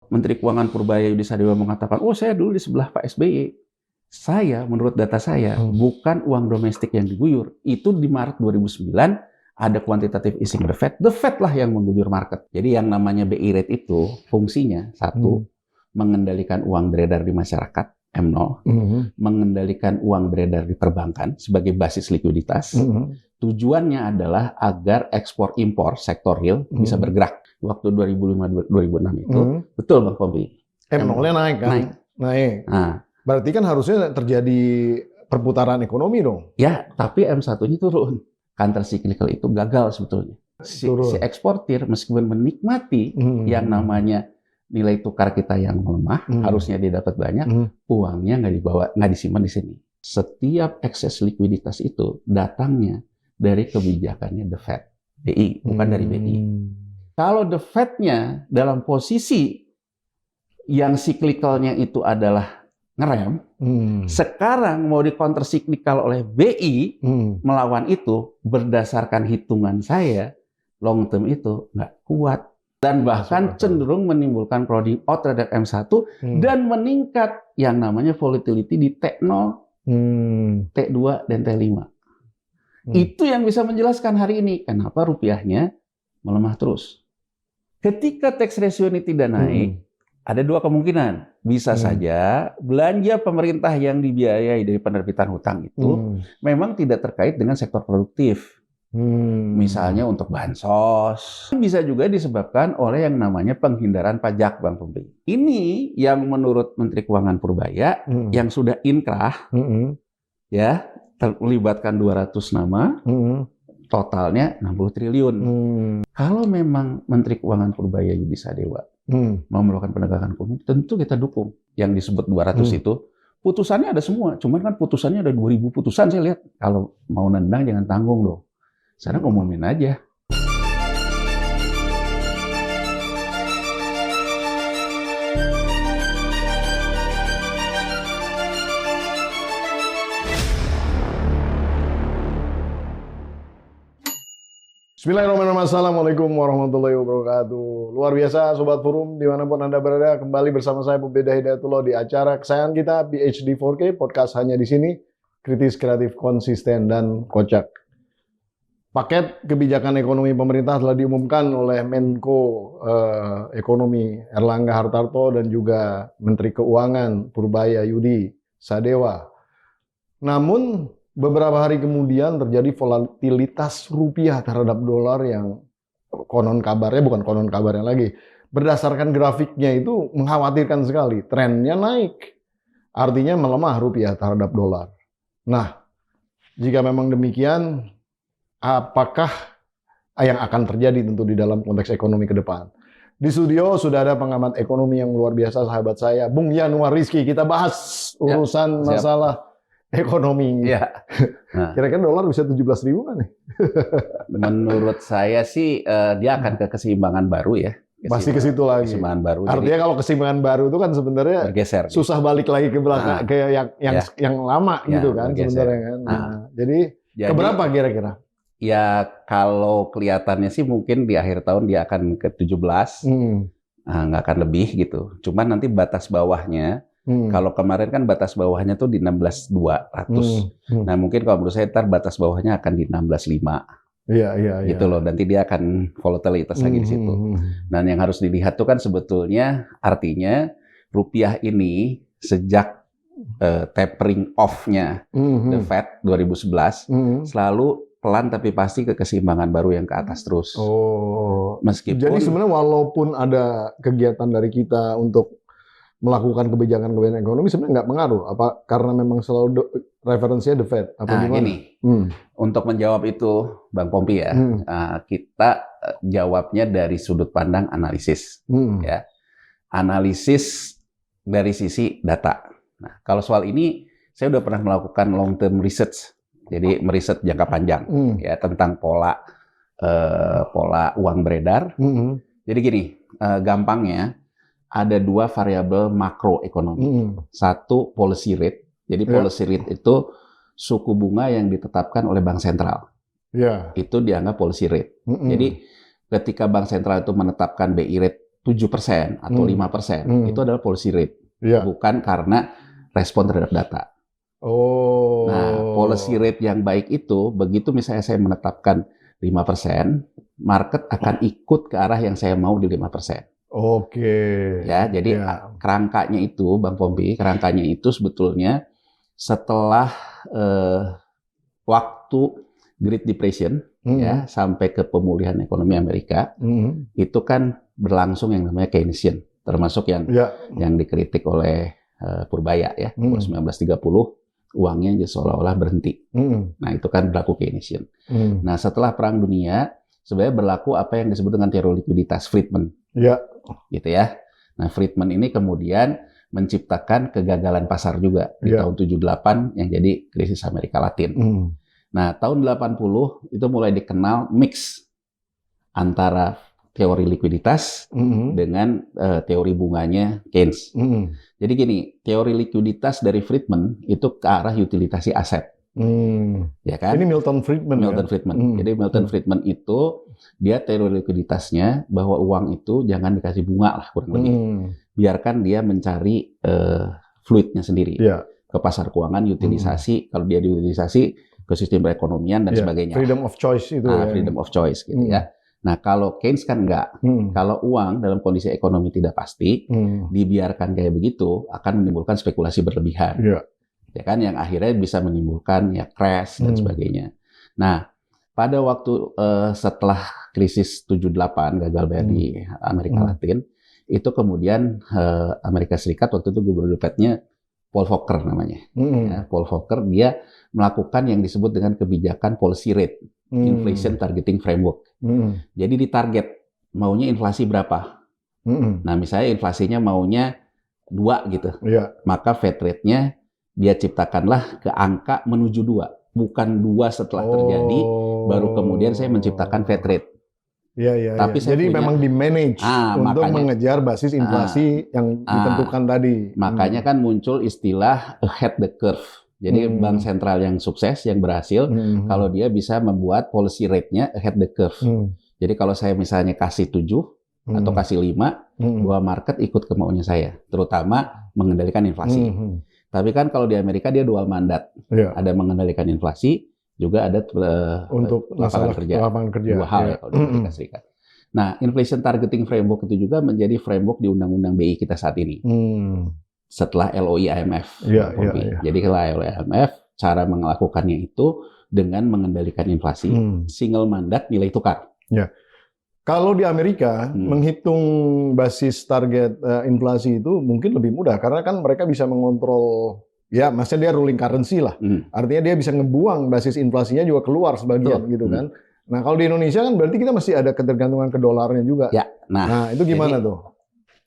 Menteri Keuangan Purbaya Yudi Sadewa mengatakan, oh saya dulu di sebelah Pak SBY. Saya, menurut data saya, bukan uang domestik yang diguyur. Itu di Maret 2009, ada quantitative easing the Fed. The Fed lah yang mengguyur market. Jadi yang namanya BI rate itu, fungsinya, satu, mengendalikan uang beredar di masyarakat, M0, mengendalikan uang beredar di perbankan sebagai basis likuiditas. Tujuannya adalah agar ekspor-impor sektor real bisa bergerak. Waktu 2005-2006 itu, betul Bang Pompi. M0-nya naik kan? Naik. Nah, berarti kan harusnya terjadi perputaran ekonomi dong? Ya, tapi M1-nya turun. Counter cyclical itu gagal sebetulnya. Si eksportir meskipun menikmati yang namanya nilai tukar kita yang melemah, harusnya dia dapat banyak, uangnya nggak disimpan di sini. Setiap ekses likuiditas itu datangnya dari kebijakannya The Fed, BI, bukan dari BI. Kalau The Fed-nya dalam posisi yang siklikalnya itu adalah ngerem, sekarang mau di counter cyclical oleh BI melawan itu, berdasarkan hitungan saya, long term itu nggak kuat. Dan bahkan cenderung menimbulkan crowding out terhadap M1 dan meningkat yang namanya volatility di T0, T2, dan T5. Itu yang bisa menjelaskan hari ini kenapa rupiahnya melemah terus. Ketika tax ratio ini tidak naik, ada dua kemungkinan. Bisa saja belanja pemerintah yang dibiayai dari penerbitan hutang itu memang tidak terkait dengan sektor produktif. Misalnya untuk bansos. Bisa juga disebabkan oleh yang namanya penghindaran pajak, Bang Pompi. Ini yang menurut Menteri Keuangan Purbaya yang sudah inkrah, ya, terlibatkan 200 nama, totalnya 60 triliun. Kalau memang Menteri Keuangan Purbaya Yudi Sadewa mau melakukan penegakan hukum, tentu kita dukung. Yang disebut 200 itu, putusannya ada semua. Cuman kan putusannya ada 2000 putusan, saya lihat. Kalau mau nendang jangan tanggung dong. Sekarang ngumumin aja. Bismillahirrahmanirrahim. Assalamualaikum warahmatullahi wabarakatuh. Luar biasa Sobat Forum, dimanapun Anda berada, kembali bersama saya Pembeda Hidayatullah di acara kesayangan kita PhD 4K, podcast hanya di sini, kritis, kreatif, konsisten, dan kocak. Paket kebijakan ekonomi pemerintah telah diumumkan oleh Menko Ekonomi Erlangga Hartarto dan juga Menteri Keuangan Purbaya Yudi Sadewa. Namun beberapa hari kemudian terjadi volatilitas rupiah terhadap dolar yang konon kabarnya, bukan konon kabarnya lagi, berdasarkan grafiknya itu mengkhawatirkan sekali. Trennya naik, artinya melemah rupiah terhadap dolar. Nah, jika memang demikian, apakah yang akan terjadi tentu di dalam konteks ekonomi ke depan? Di studio sudah ada pengamat ekonomi yang luar biasa, sahabat saya, Bung Yanuar Rizky. Kita bahas urusan masalah ekonomi. Ya. Nah, kira-kira dolar bisa 17.000 kan nih? Menurut saya sih dia akan ke keseimbangan baru ya. Pasti ke situ lagi. Keseimbangan baru. Artinya kalau keseimbangan baru itu kan sebenarnya bergeser. Susah balik lagi ke belakang ke yang lama gitu kan sebenarnya kan. Jadi keberapa kira-kira? Ya kalau kelihatannya sih mungkin di akhir tahun dia akan ke 17. Nggak akan lebih gitu. Cuman nanti batas bawahnya, kalau kemarin kan batas bawahnya tuh di 16.200. Nah mungkin kalau menurut saya ntar batas bawahnya akan di 16.5. Iya. Gitu loh. Nanti dia akan volatilitas lagi di situ. Dan yang harus dilihat tuh kan sebetulnya artinya rupiah ini sejak tapering off-nya The Fed 2011 selalu pelan tapi pasti ke keseimbangan baru yang ke atas terus. Meskipun jadi sebenarnya walaupun ada kegiatan dari kita untuk melakukan kebijakan ekonomi sebenarnya nggak pengaruh. Apa karena memang selalu referensinya The Fed? Apa gimana? Gini, untuk menjawab itu, Bang Pompi ya, kita jawabnya dari sudut pandang analisis, ya, analisis dari sisi data. Nah, kalau soal ini saya udah pernah melakukan long term research, jadi meriset jangka panjang, ya tentang pola uang beredar. Jadi gini, gampangnya. Ada dua variabel makroekonomi. Satu policy rate. Jadi policy rate itu suku bunga yang ditetapkan oleh bank sentral. Itu dianggap policy rate. Jadi ketika bank sentral itu menetapkan BI rate 7% atau 5%. Itu adalah policy rate, bukan karena respon terhadap data. Nah, policy rate yang baik itu, begitu misalnya saya menetapkan 5%, market akan ikut ke arah yang saya mau di 5%. Ya, jadi kerangkanya itu, Bang Pompi, kerangkanya itu sebetulnya setelah waktu Great Depression, ya, sampai ke pemulihan ekonomi Amerika, itu kan berlangsung yang namanya Keynesian, termasuk yang dikritik oleh Purbaya, ya, 1930. Uangnya seolah-olah berhenti. Nah, itu kan berlaku Keynesian. Nah, setelah Perang Dunia, sebenarnya berlaku apa yang disebut dengan teori likuiditas Friedman. Gitu ya. Nah, Friedman ini kemudian menciptakan kegagalan pasar juga di tahun 78 yang jadi krisis Amerika Latin. Nah, tahun 80 itu mulai dikenal mix antara teori likuiditas dengan teori bunganya Keynes. Jadi gini, teori likuiditas dari Friedman itu ke arah utilisasi aset. Ya kan? Ini Milton Friedman. Jadi Milton Friedman itu dia teori likuiditasnya bahwa uang itu jangan dikasih bunga lah kurang lebih. Biarkan dia mencari fluidnya sendiri. Ke pasar keuangan, utilisasi, kalau dia diutilisasi ke sistem perekonomian dan sebagainya. Freedom of choice itu. Freedom of choice gitu ya. Nah, kalau Keynes kan enggak. Kalau uang dalam kondisi ekonomi tidak pasti, dibiarkan kayak begitu akan menimbulkan spekulasi berlebihan. Ya kan, yang akhirnya bisa menimbulkan ya crash dan sebagainya. Nah, pada waktu setelah krisis 78 gagal bayar di Amerika Latin, itu kemudian Amerika Serikat waktu itu gubernur Fed-nya Paul Volcker namanya. Ya, Paul Volcker dia melakukan yang disebut dengan kebijakan policy rate, inflation targeting framework. Jadi ditarget maunya inflasi berapa? Nah, misalnya inflasinya maunya 2 gitu. Maka Fed rate-nya dia ciptakanlah ke angka menuju 2, bukan 2 setelah terjadi baru kemudian saya menciptakan Fed rate. Tapi jadi memang di-manage untuk makanya, mengejar basis inflasi yang ditentukan tadi. Makanya kan muncul istilah ahead the curve. Jadi bank sentral yang sukses, yang berhasil, kalau dia bisa membuat policy rate-nya ahead the curve. Jadi kalau saya misalnya kasih 7 atau kasih 5, bahwa market ikut ke maunya saya, terutama mengendalikan inflasi. Tapi kan kalau di Amerika dia dual mandat. Ada mengendalikan inflasi, juga ada untuk lapangan kerja. 2 hal ya kalau di Amerika Serikat. Nah, inflation targeting framework itu juga menjadi framework di Undang-Undang BI kita saat ini. Setelah LOI IMF. Jadi kalau LOI IMF, cara melakukannya itu dengan mengendalikan inflasi, single mandat nilai tukar. Kalau di Amerika, menghitung basis target inflasi itu mungkin lebih mudah, karena kan mereka bisa mengontrol, ya maksudnya dia ruling currency lah. Artinya dia bisa ngebuang basis inflasinya juga keluar sebagian gitu kan. Nah kalau di Indonesia kan berarti kita masih ada ketergantungan ke dolarnya juga. Nah itu gimana tuh?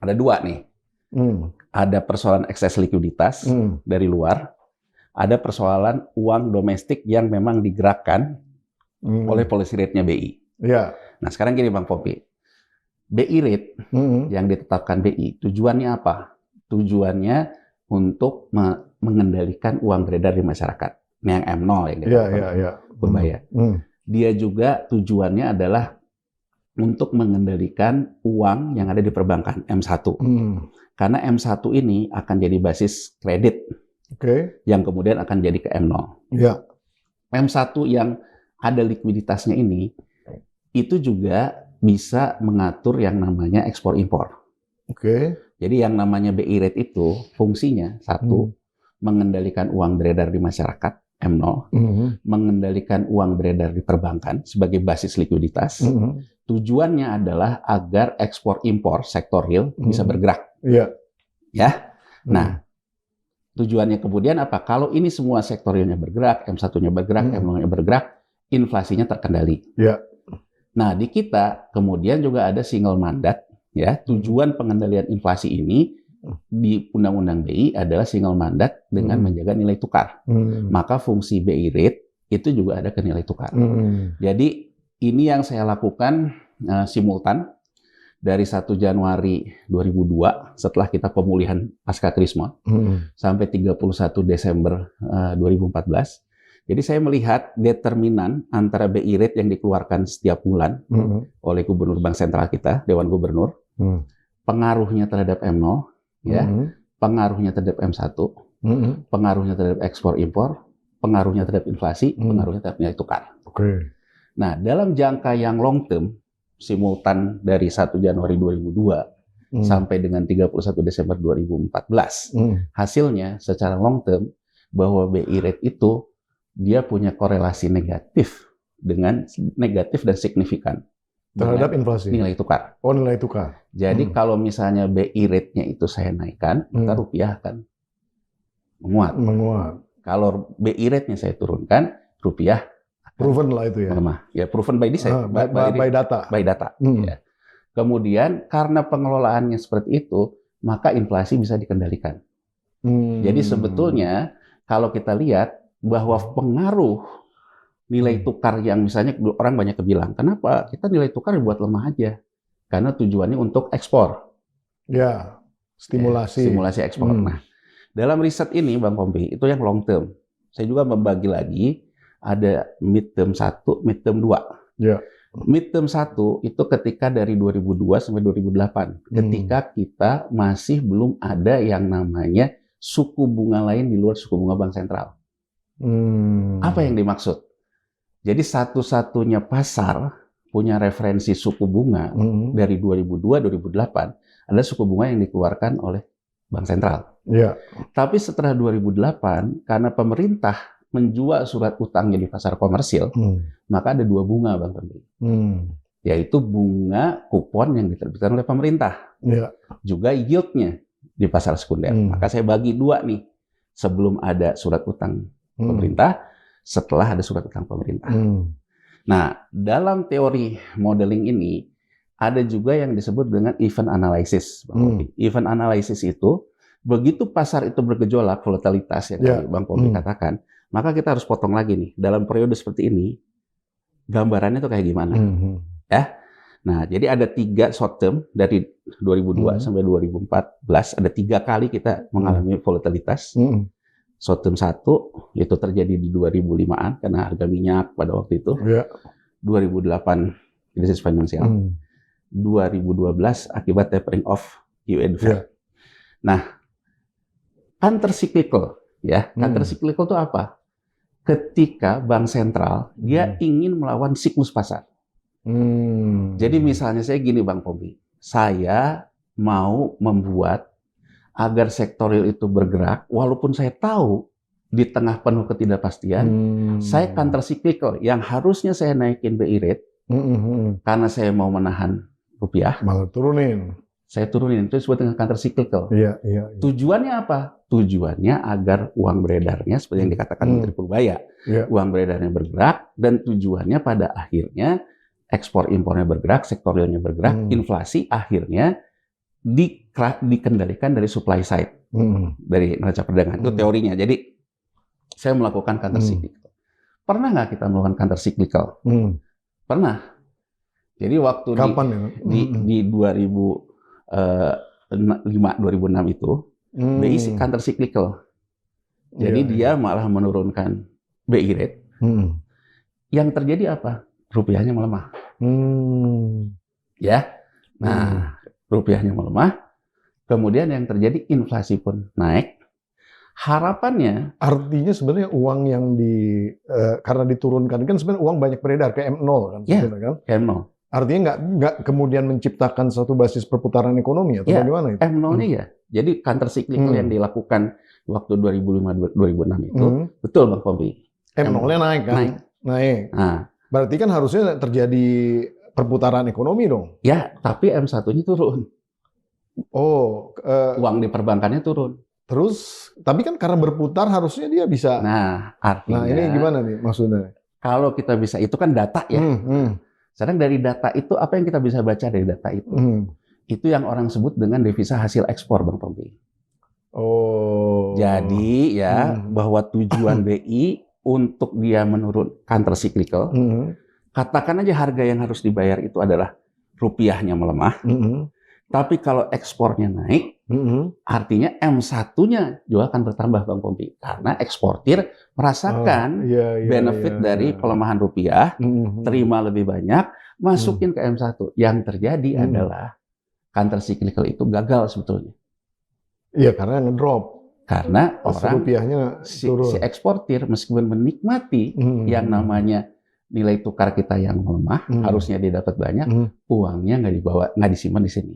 Ada 2 nih. Ada persoalan ekses likuiditas dari luar, ada persoalan uang domestik yang memang digerakkan oleh policy rate-nya BI. Nah sekarang gini Bang Pompi, BI rate yang ditetapkan BI, tujuannya apa? Tujuannya untuk mengendalikan uang beredar di masyarakat. Ini yang M0 yang ditetapkan Purbaya. Dia juga tujuannya adalah untuk mengendalikan uang yang ada di perbankan, M1. Karena M1 ini akan jadi basis kredit, yang kemudian akan jadi ke M0. M1 yang ada likuiditasnya ini, itu juga bisa mengatur yang namanya ekspor-impor. Jadi yang namanya BI rate itu fungsinya, 1, mengendalikan uang beredar di masyarakat, M0, mengendalikan uang beredar di perbankan sebagai basis likuiditas. Tujuannya adalah agar ekspor-impor sektor real bisa bergerak. Ya. Nah, tujuannya kemudian apa? Kalau ini semua sektor realnya bergerak, M1-nya bergerak, M0-nya bergerak, inflasinya terkendali. Nah, di kita kemudian juga ada single mandat, ya. Tujuan pengendalian inflasi ini di Undang-Undang BI adalah single mandat dengan menjaga nilai tukar. Maka fungsi BI rate itu juga ada ke nilai tukar. Jadi ini yang saya lakukan simultan dari 1 Januari 2002 setelah kita pemulihan pasca Krisma sampai 31 Desember 2014. Jadi saya melihat determinan antara BI rate yang dikeluarkan setiap bulan oleh Gubernur Bank Sentral kita, Dewan Gubernur, pengaruhnya terhadap M0, ya, pengaruhnya terhadap M1, pengaruhnya terhadap ekspor impor, pengaruhnya terhadap inflasi, pengaruhnya terhadap nilai tukar. Nah, dalam jangka yang long term, simultan dari 1 Januari 2002 sampai dengan 31 Desember 2014, hasilnya secara long term bahwa BI rate itu dia punya korelasi negatif dan signifikan terhadap inflasi, nilai tukar. Oh, nilai tukar. Jadi kalau misalnya BI rate-nya itu saya naikkan, maka rupiah akan menguat. Kalau BI rate-nya saya turunkan, rupiah proven lah itu ya. melemah. Ya, proven by design, by data. By data. Ya. Kemudian karena pengelolaannya seperti itu, maka inflasi bisa dikendalikan. Jadi sebetulnya kalau kita lihat bahwa pengaruh nilai tukar yang misalnya orang banyak bilang, kenapa kita nilai tukar dibuat lemah aja? Karena tujuannya untuk ekspor. Ya, stimulasi. Stimulasi ekspor. Nah, dalam riset ini Bang Pompi, itu yang long term. Saya juga membagi lagi, ada midterm 1, midterm 2. Ya. Midterm 1 itu ketika dari 2002 sampai 2008. Ketika kita masih belum ada yang namanya suku bunga lain di luar suku bunga bank sentral. Apa yang dimaksud? Jadi satu-satunya pasar punya referensi suku bunga dari 2002-2008 adalah suku bunga yang dikeluarkan oleh bank sentral. Ya. Tapi setelah 2008, karena pemerintah menjual surat utangnya di pasar komersil, maka ada 2 bunga, Bang Tommy. Yaitu bunga kupon yang diterbitkan oleh pemerintah. Ya. Juga yield-nya di pasar sekunder. Maka saya bagi 2 nih. Sebelum ada surat utang pemerintah, setelah ada surat utang pemerintah. Nah, dalam teori modeling ini, ada juga yang disebut dengan event analysis. Event analysis itu, begitu pasar itu bergejolak, volatilitas yang tadi Bang Pompi katakan, maka kita harus potong lagi nih. Dalam periode seperti ini, gambarannya itu kayak gimana? Ya. Nah, jadi ada 3 short term dari 2002 sampai 2014, ada 3 kali kita mengalami volatilitas. Short term 1 itu terjadi di 2005-an karena harga minyak pada waktu itu. 2008 krisis finansial. 2012 akibat tapering off QE. Nah, counter cyclical ya. Counter cyclical itu apa? Ketika bank sentral dia ingin melawan siklus pasar. Jadi misalnya saya gini Bang Pompi, saya mau membuat agar sektor real itu bergerak, walaupun saya tahu di tengah penuh ketidakpastian, saya counter cyclical yang harusnya saya naikin BI rate karena saya mau menahan rupiah, malah turunin. Saya turunin, itu disebut dengan counter cyclical. Iya. Tujuannya apa? Tujuannya agar uang beredarnya, seperti yang dikatakan Menteri Purbaya, uang beredarnya bergerak, dan tujuannya pada akhirnya ekspor impornya bergerak, sektor realnya bergerak, inflasi akhirnya dikendalikan dari supply side, dari neraca perdagangan. Itu teorinya. Jadi saya melakukan counter cyclical. Pernah nggak kita melakukan counter cyclical? Pernah. Jadi waktu kapan di 2005-2006 itu, BI counter cyclical. Jadi dia malah menurunkan BI rate. Yang terjadi apa? Rupiahnya melemah. Ya. Nah, rupiahnya melemah. Kemudian yang terjadi inflasi pun naik. Harapannya, artinya sebenarnya uang yang karena diturunkan kan sebenarnya uang banyak beredar ke M0 kan sebenarnya kan? M0. Artinya nggak kemudian menciptakan satu basis perputaran ekonomi atau bagaimana itu? M0-nya ya. Jadi counter cyclical yang dilakukan waktu 2005-2006 itu betul Bang Pompi. M0-nya naik kan? Naik. Nah, berarti kan harusnya terjadi perputaran ekonomi dong. Ya, tapi M1-nya turun. Uang di perbankannya turun. Terus, tapi kan karena berputar harusnya dia bisa. Nah, artinya. Nah, ini gimana nih maksudnya? Kalau kita bisa, itu kan data ya. Sedang dari data itu, apa yang kita bisa baca dari data itu? Itu yang orang sebut dengan devisa hasil ekspor, Bang Pompi. Jadi ya, bahwa tujuan BI untuk dia menurun counter cyclical, katakan aja harga yang harus dibayar itu adalah rupiahnya melemah. Tapi kalau ekspornya naik, artinya M1-nya juga akan bertambah, Bang Pompi. Karena eksportir merasakan benefit dari pelemahan rupiah, terima lebih banyak, masukin ke M1. Yang terjadi adalah counter cyclical itu gagal sebetulnya. Iya, karena ngedrop. Karena rupiahnya si turun. eksportir meskipun menikmati yang namanya nilai tukar kita yang melemah, harusnya dia dapat banyak, uangnya nggak disimpan di sini.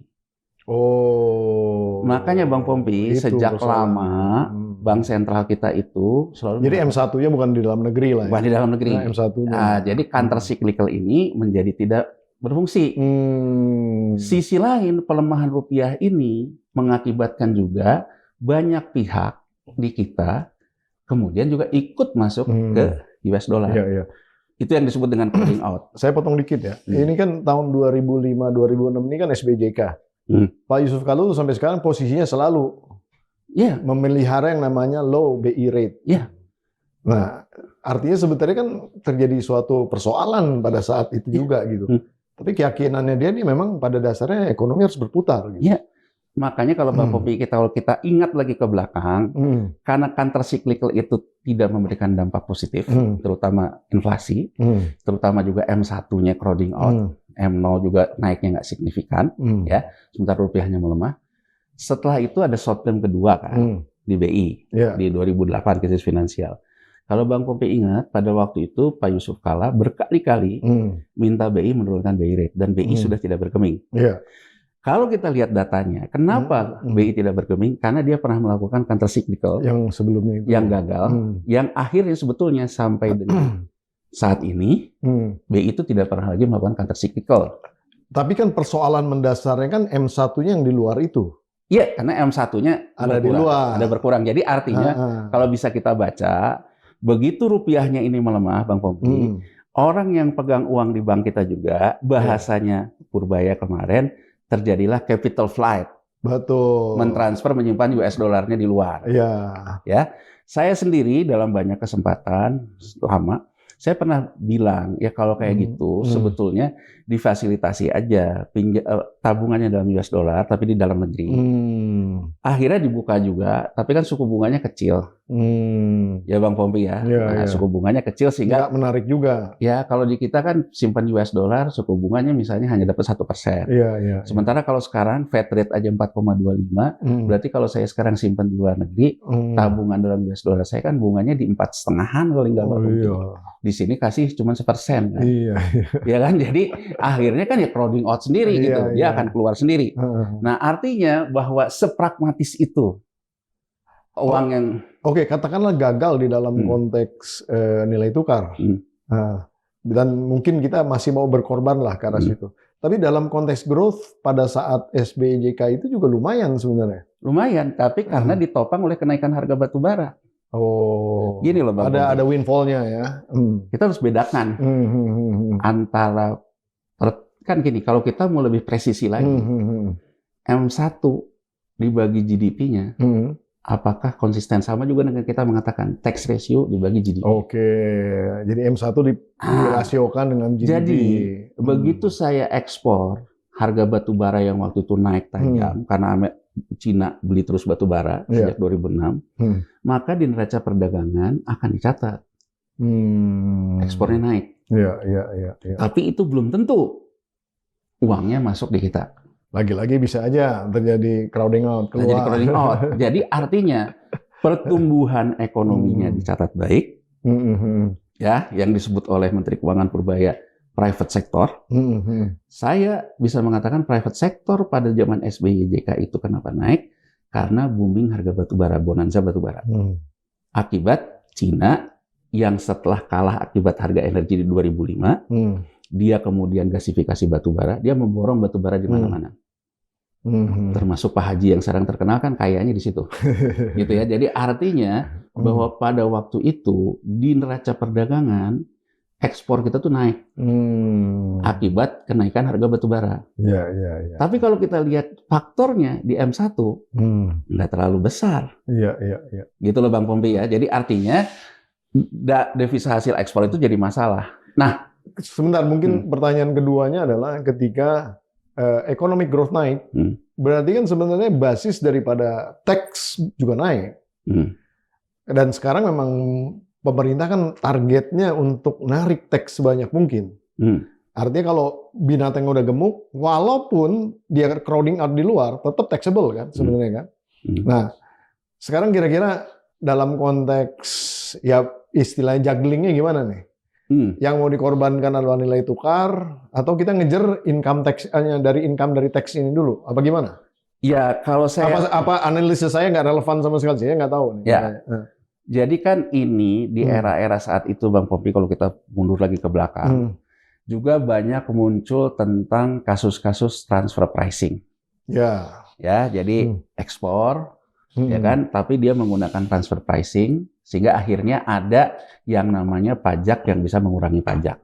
Makanya Bang Pompi, sejak lama bank sentral kita itu selalu. Jadi M1-nya bukan di dalam negeri lah. Bukan di dalam negeri. Nah, M1-nya. Nah, jadi counter cyclical ini menjadi tidak berfungsi. Sisi lain, pelemahan rupiah ini mengakibatkan juga banyak pihak di kita kemudian juga ikut masuk ke US dollar. Iya. Itu yang disebut dengan crowding out. Saya potong dikit ya. Ini kan tahun 2005-2006 ini kan SBJK. Pak Yusuf Kala sampai sekarang posisinya selalu memelihara yang namanya low BI rate. Nah, artinya sebetulnya kan terjadi suatu persoalan pada saat itu juga gitu. Tapi keyakinannya dia ini memang pada dasarnya ekonomi harus berputar. Gitu. Makanya kalau Bang Pompi kalau kita ingat lagi ke belakang, karena counter cyclical itu tidak memberikan dampak positif, terutama inflasi, terutama juga M1-nya crowding out, M0 juga naiknya nggak signifikan, ya, sementara rupiahnya melemah. Setelah itu ada short term kedua kan di BI di 2008 krisis finansial. Kalau Bang Pompi ingat pada waktu itu Pak Yusuf Kala berkali-kali minta BI menurunkan BI rate dan BI sudah tidak bergeming. Kalau kita lihat datanya, kenapa BI tidak bergeming? Karena dia pernah melakukan counter cyclical yang sebelumnya itu, yang gagal, yang akhirnya sebetulnya sampai dengan saat ini BI itu tidak pernah lagi melakukan counter cyclical. Tapi kan persoalan mendasarnya kan M1-nya yang di luar itu. Iya, karena M1-nya ada di luar, ada berkurang. Jadi artinya kalau bisa kita baca, begitu rupiahnya ini melemah, Bang Pompi, orang yang pegang uang di bank kita juga bahasanya Purbaya kemarin. Terjadilah capital flight. Betul. Mentransfer, menyimpan US dollarnya di luar. Ya. Saya sendiri dalam banyak kesempatan lama, saya pernah bilang, ya kalau kayak gitu, sebetulnya difasilitasi aja tabungannya dalam US dollar, tapi di dalam negeri. Akhirnya dibuka juga, tapi kan suku bunganya kecil. Ya Bang Pompi ya. Suku bunganya kecil sehingga nggak menarik juga. Ya kalau di kita kan simpan US dollar, suku bunganya misalnya hanya dapat 1%. Sementara kalau sekarang Fed rate aja 4,25, berarti kalau saya sekarang simpan di luar negeri, tabungan dalam US dollar saya kan bunganya di 4,5-an kalau nggak Di sini kasih cuma 1% kan. Ya kan, jadi akhirnya kan ya crowding out sendiri gitu, dia akan keluar sendiri. Nah artinya bahwa sepragmatis itu uang yang katakanlah gagal di dalam konteks nilai tukar, dan mungkin kita masih mau berkorban lah ke arah situ. Tapi dalam konteks growth pada saat SBJK itu juga lumayan sebenarnya. Lumayan, tapi karena ditopang oleh kenaikan harga batu bara. Gini loh Bang. Ada windfall-nya ya. Kita harus bedakan antara kan gini, kalau kita mau lebih presisi lagi, M1 dibagi GDP-nya. Apakah konsisten sama juga dengan kita mengatakan tax ratio dibagi GDP? Jadi M1 dirasiokan dengan GDP. Jadi begitu saya ekspor harga batu bara yang waktu itu naik tajam karena Cina beli terus batu bara sejak 2006, maka di neraca perdagangan akan dicatat ekspornya naik. Tapi itu belum tentu uangnya masuk di kita. Lagi-lagi bisa aja terjadi crowding out. Jadi artinya pertumbuhan ekonominya dicatat baik, ya, yang disebut oleh Menteri Keuangan Purbaya private sector. Saya bisa mengatakan private sector pada zaman SBY-JK itu kenapa naik? Karena booming harga batubara, bonanza batubara. Akibat Cina yang setelah kalah akibat harga energi di 2005, dia kemudian gasifikasi batubara, dia memborong batubara di mana-mana. Termasuk Pak Haji yang sekarang terkenal kan kayaknya di situ. Gitu ya. Jadi artinya bahwa pada waktu itu di neraca perdagangan ekspor kita tuh naik akibat kenaikan harga batubara. Tapi kalau kita lihat faktornya di M1 nggak terlalu besar. Gitu loh Bang Pompi ya. Jadi artinya devisa hasil ekspor itu jadi masalah. Nah, sebentar, mungkin pertanyaan keduanya adalah ketika economic growth naik, berarti kan sebenarnya basis daripada tax juga naik. Dan sekarang memang pemerintah kan targetnya untuk narik tax sebanyak mungkin. Artinya kalau binatang udah gemuk, walaupun dia crowding out di luar, tetap taxable kan sebenarnya kan. Nah, sekarang kira-kira dalam konteks ya istilahnya jugglingnya gimana nih? Yang mau dikorbankan adalah nilai tukar atau kita ngejar income tax dari tax ini dulu? Apa gimana? Ya, kalau saya apa analisis saya nggak relevan sama sekali, saya nggak tahu nih. Ya. Jadi kan ini di era-era saat itu Bang Pompi, kalau kita mundur lagi ke belakang, juga banyak muncul tentang kasus-kasus transfer pricing. Ya. Ya, jadi ekspor, ya kan, tapi dia menggunakan transfer pricing sehingga akhirnya ada yang namanya pajak yang bisa mengurangi pajak.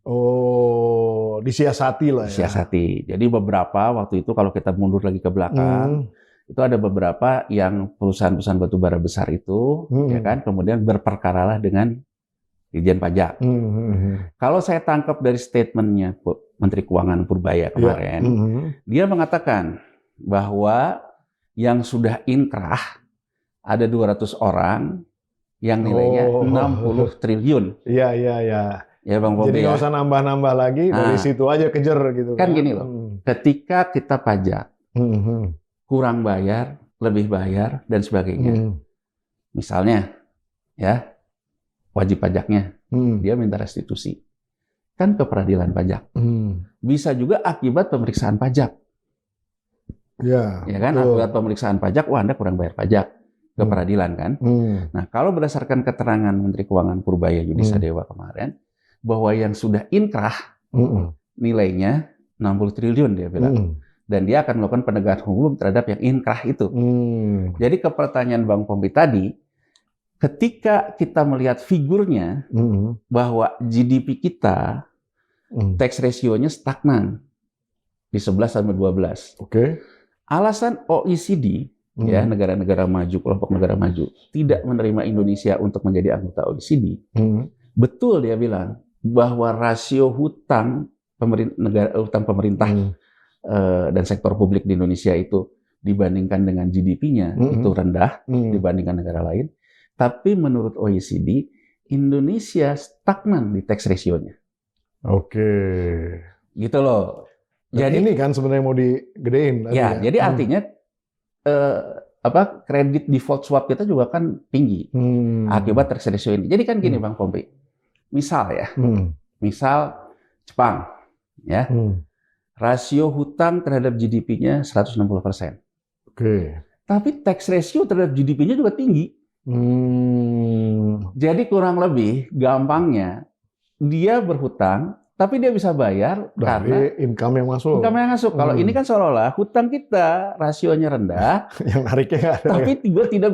Oh, disiasati lah ya. Disiasati. Jadi beberapa waktu itu kalau kita mundur lagi ke belakang, itu ada beberapa yang perusahaan-perusahaan batubara besar itu, ya kan, kemudian berperkaralah dengan Ditjen Pajak. Kalau saya tangkap dari statementnya Menteri Keuangan Purbaya kemarin, dia mengatakan bahwa yang sudah inkrah ada 200 orang yang nilainya 60 triliun. Iya. Ya Bang Bobi. Jadi nggak usah nambah-nambah lagi, dari situ aja kejar gitu. Kan gini loh, ketika kita pajak, kurang bayar, lebih bayar, dan sebagainya. Misalnya, ya, wajib pajaknya, dia minta restitusi. Kan ke peradilan pajak. Bisa juga akibat pemeriksaan pajak. Ya kan, akibat pemeriksaan pajak, wah Anda kurang bayar pajak. Ke peradilan kan. Nah, kalau berdasarkan keterangan Menteri Keuangan Purbaya Yudisadewa kemarin, bahwa yang sudah inkrah nilainya 60 triliun dia bilang. Dan dia akan melakukan penegakan hukum terhadap yang inkrah itu. Jadi ke pertanyaan Bang Pompi tadi, ketika kita melihat figurnya bahwa GDP kita tax ratio-nya stagnan di 11 sampai 12. Alasan OECD ya, negara-negara maju, kelompok negara maju tidak menerima Indonesia untuk menjadi anggota OECD. Betul dia bilang bahwa rasio hutang pemerintah dan sektor publik di Indonesia itu dibandingkan dengan GDP-nya itu rendah dibandingkan negara lain. Tapi menurut OECD, Indonesia stagnan di tax ratio-nya. Gitu loh. Dan jadi ini kan sebenarnya mau digedein. Ya, jadi artinya kredit default swap kita juga kan tinggi akibat tax ratio ini. Jadi kan gini Bang Pompi, misal ya, misal Jepang, ya, rasio hutang terhadap GDP-nya 160%. Tapi tax ratio terhadap GDP-nya juga tinggi. Jadi kurang lebih gampangnya dia berhutang, tapi dia bisa bayar dari income yang masuk. Kalau ini kan seolah-olah hutang kita rasionya rendah, yang nariknya nggak ada. Tapi juga tidak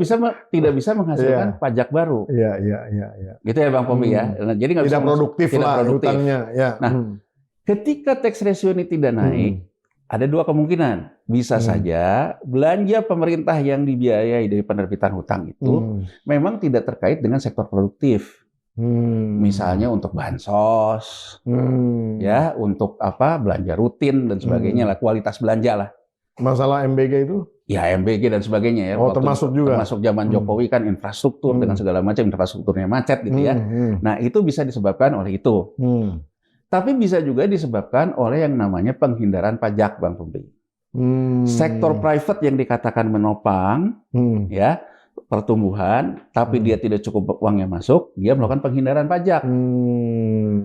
bisa menghasilkan pajak baru. Iya. Gitu ya Bang Pompi ya. Nah, jadi tidak produktif lah hutangnya. Ya. Nah, ketika tax ratio ini tidak naik, ada dua kemungkinan. Bisa saja belanja pemerintah yang dibiayai dari penerbitan hutang itu memang tidak terkait dengan sektor produktif. Misalnya untuk bansos, ya, untuk belanja rutin dan sebagainya lah, kualitas belanja lah. Masalah MBG itu? Ya MBG dan sebagainya ya. Termasuk juga. Termasuk zaman Jokowi kan infrastruktur dengan segala macam, infrastrukturnya macet gitu ya. Nah itu bisa disebabkan oleh itu. Tapi bisa juga disebabkan oleh yang namanya penghindaran pajak, Bang Pompi. Sektor private yang dikatakan menopang, ya, pertumbuhan, tapi dia tidak cukup uangnya masuk, dia melakukan penghindaran pajak.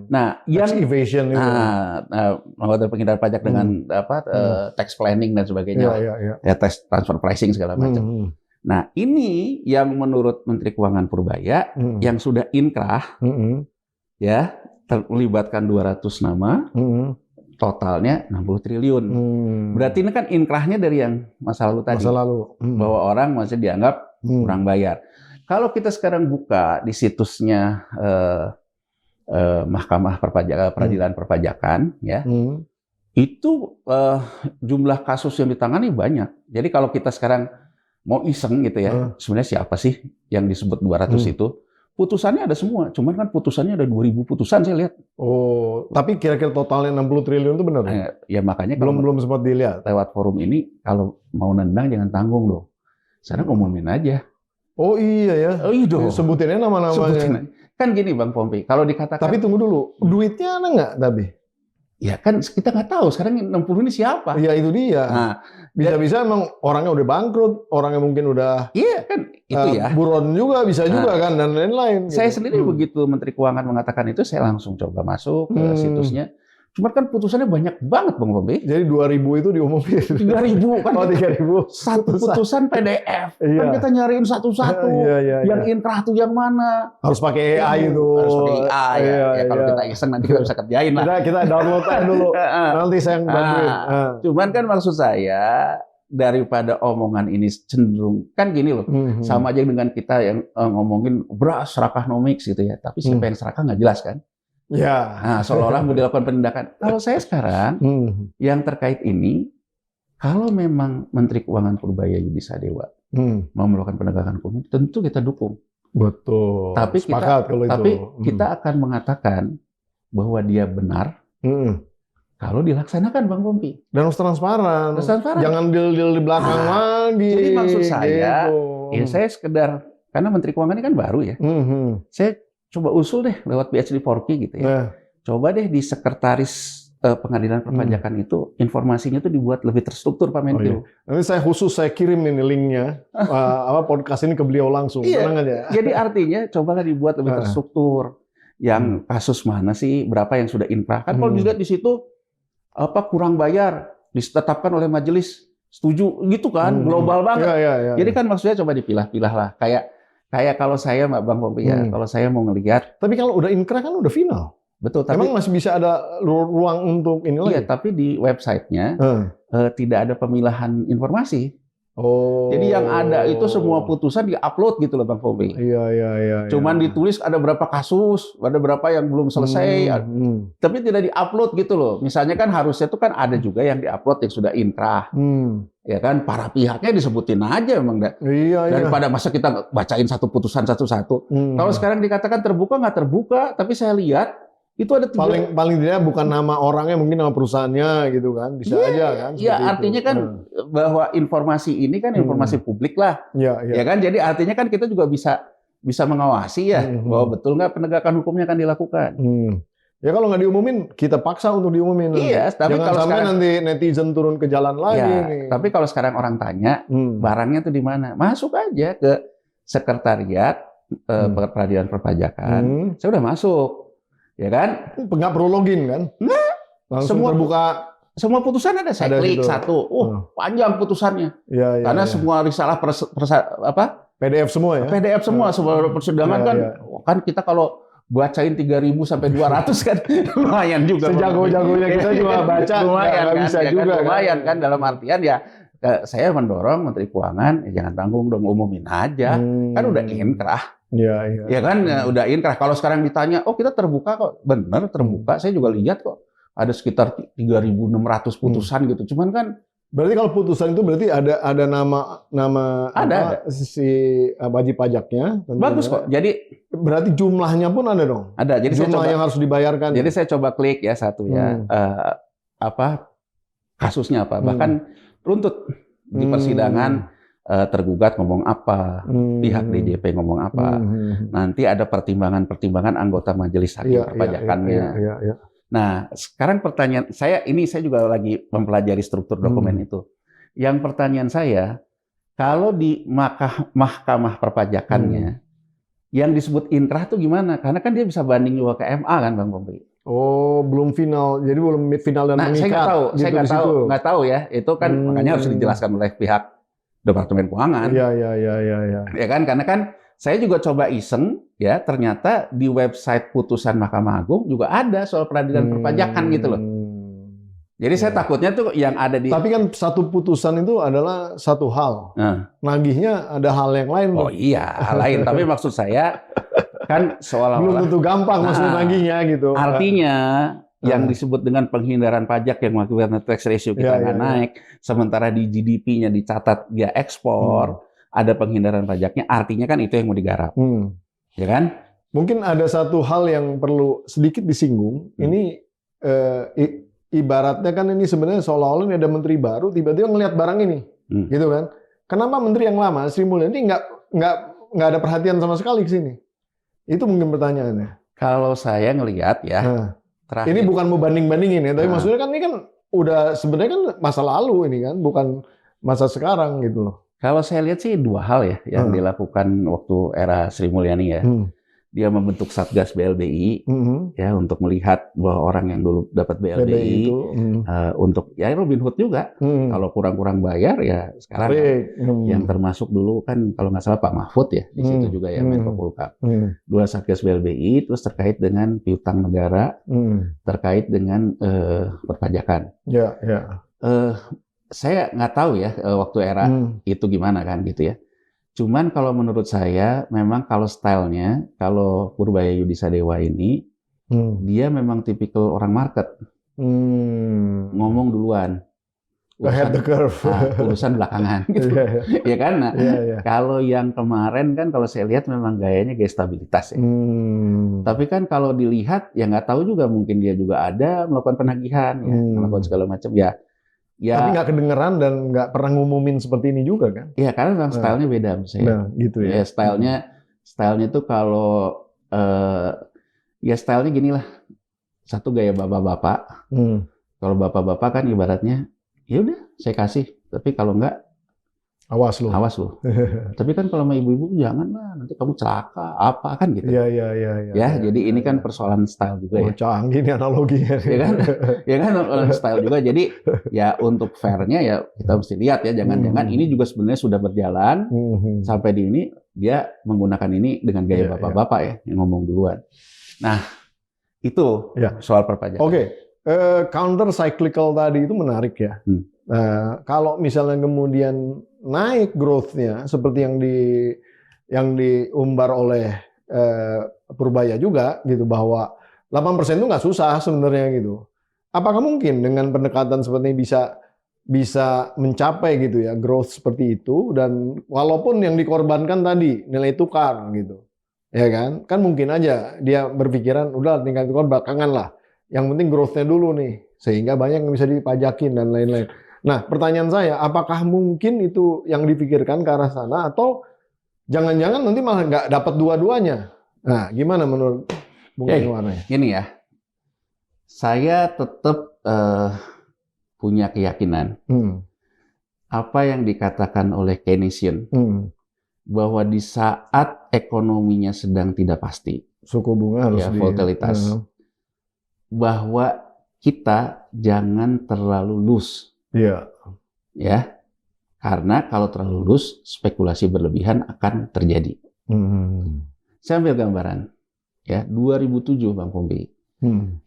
Nah, tax evasion itu. Melakukan penghindaran pajak dengan tax planning dan sebagainya, ya tax transfer pricing segala macam. Nah, ini yang menurut Menteri Keuangan Purbaya yang sudah inkrah, ya, terlibatkan 200 nama. Totalnya 60 triliun. Berarti ini kan inkrahnya dari yang masa lalu tadi. Bahwa orang masih dianggap kurang bayar. Kalau kita sekarang buka di situsnya Mahkamah Peradilan Perpajakan, ya, itu jumlah kasus yang ditangani banyak. Jadi kalau kita sekarang mau iseng gitu ya, sebenarnya siapa sih yang disebut 200 itu? Putusannya ada semua, cuman kan putusannya ada 2.000 putusan saya lihat. Tapi kira-kira totalnya 60 triliun itu benar? Ya makanya belum sempat dilihat. Lewat forum ini, kalau mau nendang jangan tanggung dong. Sekarang ngumumin aja. Oh iya ya. Oh iya dong. Sebutinnya nama-namanya. Kan gini Bang Pompi, kalau dikatakan. Tapi tunggu dulu, duitnya ada nggak, Dabi? Ya kan kita nggak tahu sekarang 60 ini siapa. Iya itu dia. Nah, bisa-bisa emang orangnya udah bangkrut, orangnya mungkin udah iya kan itu ya. buron juga bisa juga kan dan lain-lain. Saya gitu. sendiri begitu Menteri Keuangan mengatakan itu, saya langsung coba masuk ke situsnya. Cuma kan putusannya banyak banget Bang Bobi. Jadi 2.000 itu diumumin. 3.000 kan. Oh 3.000. Satu putusan PDF. Iya. Kan kita nyariin satu-satu. Yang inkrah tuh yang mana? Harus pakai AI itu. Harus pakai AI ya. Kalau kita iseng nanti kita bisa kerjain lah. Kita download aja dulu. Nanti saya yang bantuin. Cuman kan maksud saya daripada omongan ini cenderung kan gini loh, sama aja dengan kita yang ngomongin beras serakah nomics gitu ya. Tapi siapa yang serakah nggak jelas kan? Ya. Nah, seolah-olah mau dilakukan penindakan. Kalau saya sekarang, yang terkait ini, kalau memang Menteri Keuangan Purbaya Yudi Sadewa mau melakukan penegakan hukum, tentu kita dukung. Betul. Tapi kita akan mengatakan bahwa dia benar kalau dilaksanakan, Bang Pompi. Dan harus transparan. Jangan deal-deal di belakang lagi. Jadi maksud saya, gitu. Ya saya sekedar, karena Menteri Keuangan ini kan baru ya, saya coba usul deh lewat BHD 4K gitu ya. Coba deh di sekretaris pengadilan perpajakan itu informasinya tuh dibuat lebih terstruktur Pak Menkyu. Nanti saya kirim ini linknya podcast ini ke beliau langsung. Tenang aja. Jadi artinya cobalah dibuat lebih terstruktur. Yang kasus mana sih, berapa yang sudah inkrah? Kan kalau dilihat di situ kurang bayar ditetapkan oleh majelis setuju gitu kan, global banget. Jadi kan maksudnya coba dipilah-pilah lah. Kayak kalau saya Bang Pompi ya, kalau saya mau ngelihat. Tapi kalau udah inkrah kan udah final. Betul. Tapi emang masih bisa ada ruang untuk ini lagi? Iya, tapi di websitenya tidak ada pemilahan informasi. Oh. Jadi yang ada itu semua putusan di-upload gitu loh Bang Pompi. Iya. Cuman ditulis ada berapa kasus, ada berapa yang belum selesai, tapi tidak di-upload gitu loh. Misalnya kan harusnya itu kan ada juga yang di-upload yang sudah inkrah. Ya kan, para pihaknya disebutin aja memang. Daripada masa kita bacain satu putusan satu-satu. Kalau sekarang dikatakan terbuka nggak terbuka, tapi saya lihat itu ada paling tidak bukan nama orangnya, mungkin nama perusahaannya gitu kan, bisa aja kan. Iya, artinya kan bahwa informasi ini kan informasi publik lah. Ya kan, jadi artinya kan kita juga bisa mengawasi ya bahwa betul nggak penegakan hukumnya akan dilakukan. Ya kalau nggak diumumin, kita paksa untuk diumumin. Iya, tapi jangan kalau sampai sekarang nanti netizen turun ke jalan lagi. Nih. Tapi kalau sekarang orang tanya, barangnya tuh di mana? Masuk aja ke sekretariat peradilan perpajakan. Saya udah masuk. Ya kan? Nggak perlu login kan? Nggak. Langsung terbuka. Semua putusan ada. Saya klik satu. Panjang putusannya. Karena semua risalah PDF semua ya? PDF semua. Semua persidangan kan kita kalau bacain 3.000 sampai 200 kan lumayan juga. Sejago-jagonya kita juga baca. Lumayan kan? Bisa juga lumayan kan? Dalam artian ya saya mendorong Menteri Keuangan jangan tanggung dong, umumin aja. Kan udah inkrah. Ya kan udah inkrah. Kalau sekarang ditanya, oh kita terbuka kok, bener terbuka. Saya juga lihat kok ada sekitar 3.600 putusan gitu. Cuman kan berarti kalau putusan itu berarti ada nama ada. Si wajib pajaknya. Bagus kok. Jadi berarti jumlahnya pun ada dong. Ada. Jadi jumlah yang harus dibayarkan. Jadi saya coba klik ya satu ya kasusnya apa. Bahkan runtut di persidangan. Tergugat ngomong apa, pihak DJP ngomong apa, nanti ada pertimbangan-pertimbangan anggota majelis hakim perpajakannya. Nah, sekarang pertanyaan saya juga lagi mempelajari struktur dokumen itu. Yang pertanyaan saya, kalau di mahkamah perpajakannya, yang disebut inkrah itu gimana? Karena kan dia bisa banding juga ke MA kan, Bang Pompi. Oh, belum final, jadi belum final dan mengikat. Saya nggak tahu ya. Itu kan makanya harus dijelaskan oleh pihak Departemen Keuangan. Iya. Ya kan, karena kan saya juga coba iseng ya, ternyata di website putusan Mahkamah Agung juga ada soal peradilan perpajakan gitu loh. Jadi saya takutnya tuh yang ada di. Tapi kan satu putusan itu adalah satu hal. Nagihnya ada hal yang lain. Oh iya, hal lain. Tapi maksud saya kan seolah-olah belum tentu gampang maksud nagihnya gitu. Artinya yang disebut dengan penghindaran pajak yang mengakibatkan tax ratio kita nggak naik, sementara di GDP-nya dicatat dia ekspor, ada penghindaran pajaknya, artinya kan itu yang mau digarap, ya kan? Mungkin ada satu hal yang perlu sedikit disinggung. Ini ibaratnya kan ini sebenarnya seolah-olah ini ada menteri baru, tiba-tiba ngelihat barang ini, gitu kan? Kenapa menteri yang lama Sri Mulyani nggak ada perhatian sama sekali ke sini? Itu mungkin pertanyaannya. Kalau saya ngelihat ya. Terakhir. Ini bukan mau banding-bandingin ya, tapi Nah. maksudnya kan ini kan udah sebenarnya kan masa lalu ini kan, bukan masa sekarang gitu loh. Kalau saya lihat sih dua hal ya yang dilakukan waktu era Sri Mulyani ya. Dia membentuk Satgas BLBI ya untuk melihat bahwa orang yang dulu dapat BLBI itu, untuk ya Robin Hood juga. Kalau kurang-kurang bayar ya sekarang yang termasuk dulu kan kalau nggak salah Pak Mahfud ya di situ juga ya Menko Polhukam. Dua Satgas BLBI terus terkait dengan piutang negara, terkait dengan perpajakan. Ya. Saya nggak tahu ya waktu era itu gimana kan gitu ya. Cuman kalau menurut saya memang kalau stylenya, kalau Purbaya Yudisadewa ini dia memang tipikal orang market, ngomong duluan, ahead the curve, urusan belakangan, gitu. Ya kan? Nah, kalau yang kemarin kan kalau saya lihat memang gayanya gaya stabilitas ya. Tapi kan kalau dilihat ya nggak tahu juga mungkin dia juga ada melakukan penagihan, ya, melakukan segala macam ya. Tapi nggak kedengeran dan nggak pernah ngumumin seperti ini juga kan? Iya, karena memang stylenya beda menurut saya. Nah, gitu ya. Stylenya tuh kalau ya stylenya gini lah. Satu gaya bapak-bapak. Kalau bapak-bapak kan ibaratnya, ya udah saya kasih. Tapi kalau enggak, awas lu. Tapi kan kalau sama ibu-ibu janganlah, nanti kamu celaka, apa kan gitu. Iya. Jadi ini kan persoalan style juga ya. Canggih nih analoginya. Ya kan style juga. Jadi ya untuk fairnya ya kita mesti lihat ya. Jangan-jangan ini juga sebenarnya sudah berjalan sampai di ini dia menggunakan ini dengan gaya bapak-bapak ya yang ngomong duluan. Nah itu soal perpajakan. Oke. Counter cyclical tadi itu menarik ya. Kalau misalnya kemudian naik growth-nya seperti yang diumbar oleh Purbaya juga gitu bahwa 8% itu nggak susah sebenarnya gitu. Apakah mungkin dengan pendekatan seperti ini bisa mencapai gitu ya growth seperti itu dan walaupun yang dikorbankan tadi nilai tukar gitu. Ya kan? Kan mungkin aja dia berpikiran udah tinggal tukar belakangan lah. Yang penting growth-nya dulu nih sehingga banyak yang bisa dipajakin dan lain-lain. Nah, pertanyaan saya, apakah mungkin itu yang dipikirkan ke arah sana atau jangan-jangan nanti malah nggak dapat dua-duanya? Nah, gimana menurut Bung Anwarnya? Gini ya, saya tetap punya keyakinan apa yang dikatakan oleh Keynesian bahwa di saat ekonominya sedang tidak pasti, suku bunga harus volatilitas, bahwa kita jangan terlalu loose. Ya, karena kalau terlalu loose, spekulasi berlebihan akan terjadi. Saya ambil gambaran, ya 2007 Bang Pompi,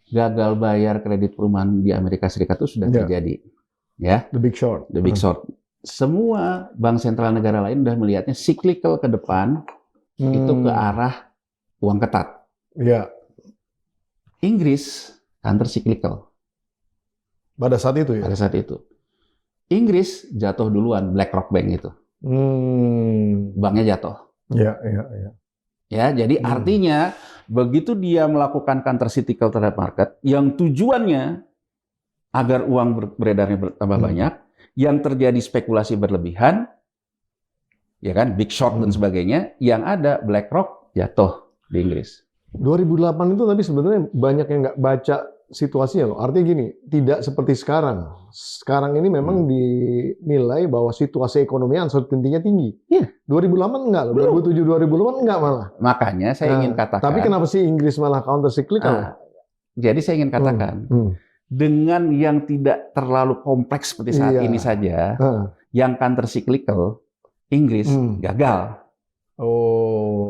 gagal bayar kredit perumahan di Amerika Serikat itu sudah terjadi, ya. The Big Short. The Big Short. Semua bank sentral negara lain sudah melihatnya cyclical ke depan itu ke arah uang ketat. Inggris counter cyclical. Pada saat itu ya. Pada saat itu. Inggris jatuh duluan, BlackRock Bank itu. Banknya jatuh. Ya, jadi artinya begitu dia melakukan counter cyclical terhadap market, yang tujuannya agar uang beredarnya bertambah banyak, yang terjadi spekulasi berlebihan, ya kan, big short dan sebagainya, yang ada BlackRock jatuh di Inggris. 2008 itu tapi sebenarnya banyak yang nggak baca situasinya loh. Artinya gini, tidak seperti sekarang. Sekarang ini memang dinilai bahwa situasi ekonomi uncertainty-nya tinggi. 2008 enggak loh, 2007 2008 enggak malah. Makanya saya ingin katakan. Tapi kenapa sih Inggris malah counter cyclical? Jadi saya ingin katakan, dengan yang tidak terlalu kompleks seperti saat ini saja, yang counter cyclical, Inggris gagal.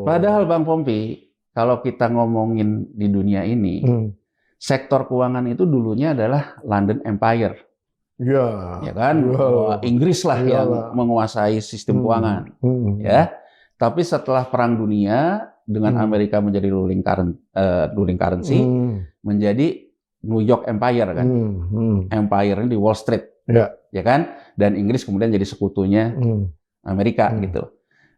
Padahal Bang Pompi, kalau kita ngomongin di dunia ini, sektor keuangan itu dulunya adalah London Empire. Ya kan? Inggris lah yang menguasai sistem keuangan. Ya. Tapi setelah Perang Dunia dengan Amerika menjadi ruling currency, menjadi New York Empire kan. Empire di Wall Street. Ya kan? Dan Inggris kemudian jadi sekutunya Amerika gitu.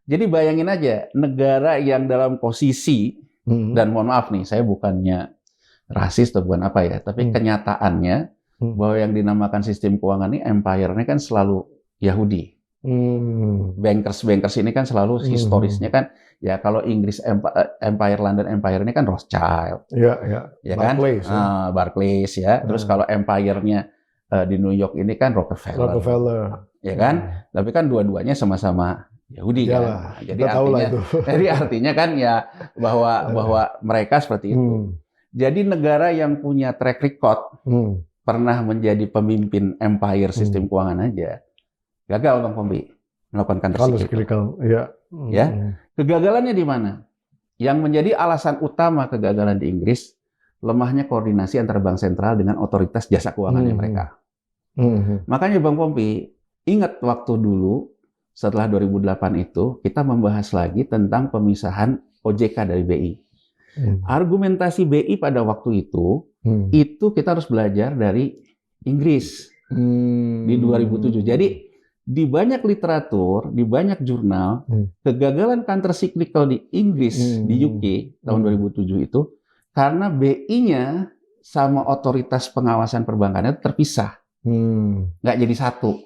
Jadi bayangin aja negara yang dalam posisi dan mohon maaf nih, saya bukannya rasis atau bukan apa ya, tapi kenyataannya bahwa yang dinamakan sistem keuangan ini empire-nya kan selalu Yahudi. Bankers ini kan selalu historisnya kan, ya kalau Inggris Empire, London Empire ini kan Rothschild, ya kan, Barclays ya. Terus kalau Empire-nya di New York ini kan Rockefeller, ya kan. Tapi kan dua-duanya sama-sama Yahudi kan. Jadi artinya kan ya bahwa mereka seperti itu. Jadi negara yang punya track record pernah menjadi pemimpin empire sistem keuangan aja gagal, Bang Pompi, melakukan countercyclical. Ya, kegagalannya di mana? Yang menjadi alasan utama kegagalan di Inggris, lemahnya koordinasi antara bank sentral dengan otoritas jasa keuangannya mereka. Makanya Bang Pompi, ingat waktu dulu setelah 2008 itu kita membahas lagi tentang pemisahan OJK dari BI. Argumentasi BI pada waktu itu kita harus belajar dari Inggris di 2007. Jadi di banyak literatur, di banyak jurnal, kegagalan countercyclical di Inggris, di UK tahun 2007 itu karena BI-nya sama otoritas pengawasan perbankannya terpisah, nggak jadi satu.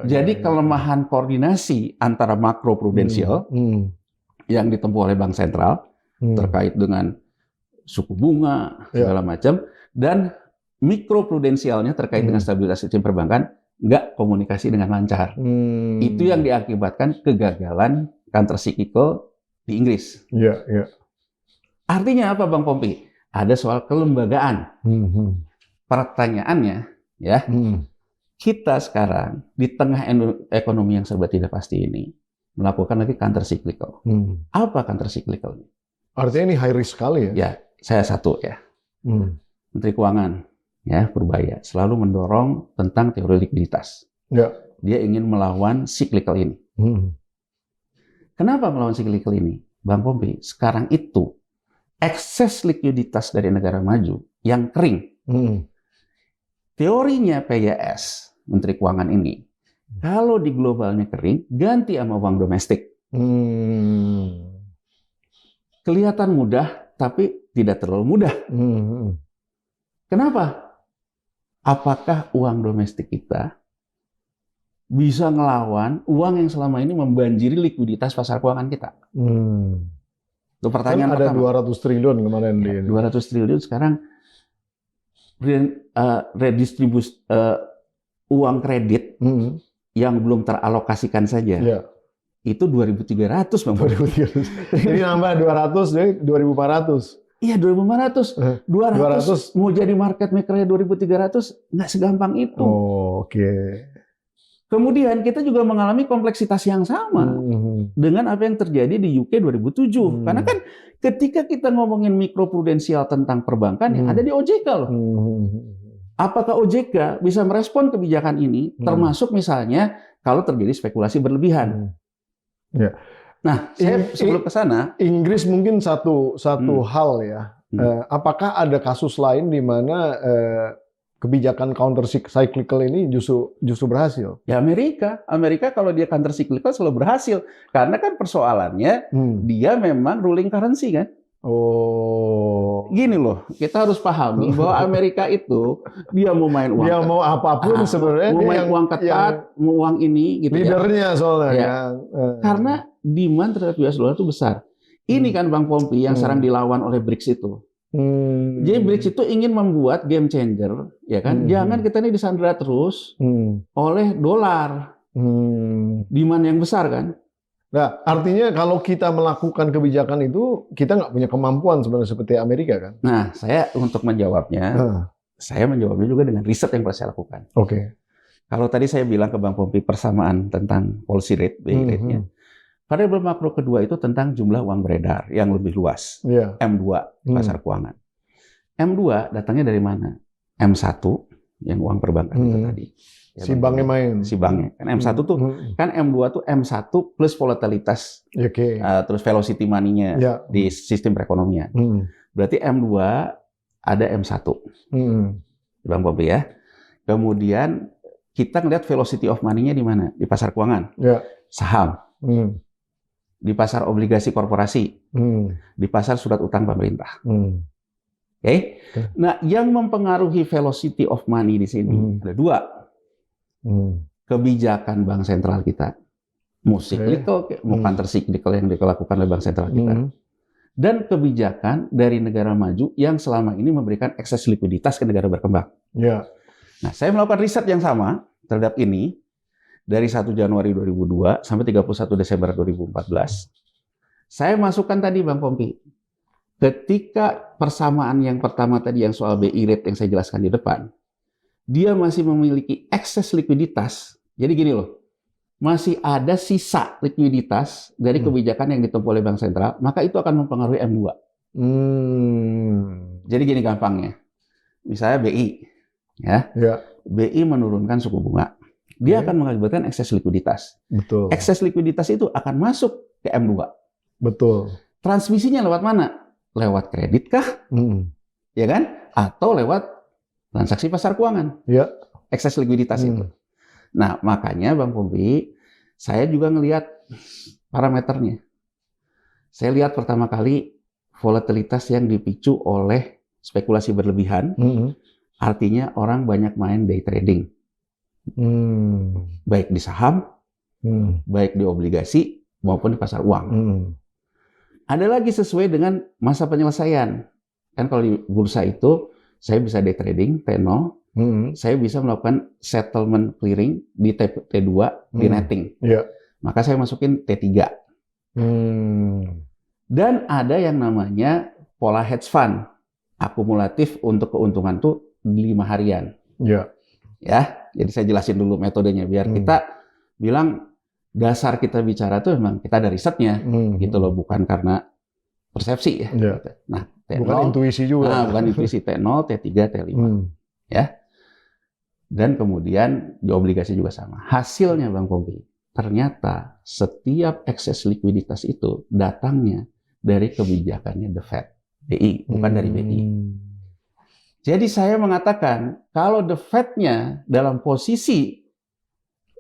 Jadi kelemahan koordinasi antara makro prudensial yang ditempuh oleh bank sentral terkait dengan suku bunga segala macam, dan mikro prudensialnya terkait dengan stabilitas sistem perbankan nggak komunikasi dengan lancar. Itu yang diakibatkan kegagalan countercyclical di Inggris. Artinya apa, Bang Pompi? Ada soal kelembagaan. Pertanyaannya, ya, kita sekarang di tengah ekonomi yang serba tidak pasti ini melakukan lagi countercyclical. Apa countercyclical? Artinya ini high risk sekali ya? Ya, saya satu ya. Menteri Keuangan ya Purbaya selalu mendorong tentang teori likuiditas. Dia ingin melawan cyclical ini. Kenapa melawan cyclical ini, Bang Pompi? Sekarang itu ekses likuiditas dari negara maju yang kering. Teorinya PYS, Menteri Keuangan ini, kalau di globalnya kering, ganti sama uang domestik. Kelihatan mudah, tapi tidak terlalu mudah. Kenapa? Apakah uang domestik kita bisa ngelawan uang yang selama ini membanjiri likuiditas pasar keuangan kita? Itu pertanyaan kan ada pertama. 200 triliun kemarin di 200 triliun sekarang redistribusi uang kredit yang belum teralokasikan saja. Itu 2.300, Bang. 2.300. Jadi nambah 200, jadi 2.400. Iya, 2.500. 200 mau jadi market maker-nya 2.300, nggak segampang itu. Kemudian kita juga mengalami kompleksitas yang sama dengan apa yang terjadi di UK 2007. Karena kan ketika kita ngomongin mikroprudensial tentang perbankan, yang ada di OJK loh. Apakah OJK bisa merespon kebijakan ini, termasuk misalnya kalau terjadi spekulasi berlebihan? Nah, saya sebelum ke sana, Inggris mungkin satu hal ya. Apakah ada kasus lain di mana kebijakan counter cyclical ini justru berhasil? Ya Amerika kalau dia counter cyclical selalu berhasil karena kan persoalannya dia memang ruling currency kan. Gini loh, kita harus pahami bahwa Amerika itu dia mau main uang. Dia mau apapun sebenarnya. Mau main uang ketat, mau uang ini gitu. Leadernya soalnya. Ya. Karena demand terhadap US dollar itu besar. Ini kan Bang Pompi yang sekarang dilawan oleh BRICS itu. Jadi BRICS itu ingin membuat game changer, ya kan? Jangan kita ini disandera terus oleh dolar. Demand yang besar kan? Nah, artinya kalau kita melakukan kebijakan itu, kita nggak punya kemampuan sebenarnya seperti Amerika kan? Nah, saya untuk menjawabnya, saya menjawabnya juga dengan riset yang pernah saya lakukan. Kalau tadi saya bilang ke Bang Pompi persamaan tentang policy rate, BI rate-nya. Variabel makro kedua itu tentang jumlah uang beredar yang lebih luas. M2, pasar keuangan. M2 datangnya dari mana? M1, yang uang perbankan itu tadi. Ya, si banknya main. Si banknya. Kan M1 tuh, kan M2 tuh M1 plus volatilitas. Terus velocity money-nya di sistem perekonomian. Berarti M2 ada M1. Bang Pompi ya. Kemudian kita ngelihat velocity of money-nya di mana? Di pasar keuangan. Saham. Di pasar obligasi korporasi, di pasar surat utang pemerintah. Nah, yang mempengaruhi velocity of money di sini ada dua. kebijakan bank sentral kita, mau cyclical, mau counter cyclical yang dilakukan oleh bank sentral kita, dan kebijakan dari negara maju yang selama ini memberikan akses likuiditas ke negara berkembang. Ya. Nah, saya melakukan riset yang sama terhadap ini dari 1 Januari 2002 sampai 31 Desember 2014. Saya masukkan tadi Bang Pompi, ketika persamaan yang pertama tadi yang soal BI rate yang saya jelaskan di depan, dia masih memiliki ekses likuiditas. Jadi gini loh, masih ada sisa likuiditas dari kebijakan yang ditempuh oleh Bank Sentral, maka itu akan mempengaruhi M2. Jadi gini gampangnya, misalnya BI, ya. BI menurunkan suku bunga, dia akan mengakibatkan ekses likuiditas. Betul. Ekses likuiditas itu akan masuk ke M2. Betul. Transmisinya lewat mana? Lewat kredit kah? Ya kan? Atau lewat transaksi pasar keuangan? Ya. Ekses likuiditas itu. Nah, makanya Bang Pompi, saya juga ngelihat parameternya. Saya lihat pertama kali volatilitas yang dipicu oleh spekulasi berlebihan. Artinya orang banyak main day trading. Baik di saham, baik di obligasi, maupun di pasar uang. Ada lagi sesuai dengan masa penyelesaian. Kan kalau di bursa itu, saya bisa day trading, T0, saya bisa melakukan settlement clearing di T2, di netting. Maka saya masukin T3. Dan ada yang namanya pola hedge fund. Akumulatif untuk keuntungan tuh 5 harian. Ya, jadi saya jelasin dulu metodenya biar kita bilang dasar kita bicara tuh memang kita ada risetnya, gitu loh, bukan karena persepsi ya. Gitu. Nah, T0, bukan intuisi juga. Nah, bukan intuisi. T0, T3, T5, ya. Dan kemudian di obligasi juga sama. Hasilnya Bang Pompi, ternyata setiap ekses likuiditas itu datangnya dari kebijakannya The Fed, BI, bukan dari BI. Jadi saya mengatakan kalau The Fed-nya dalam posisi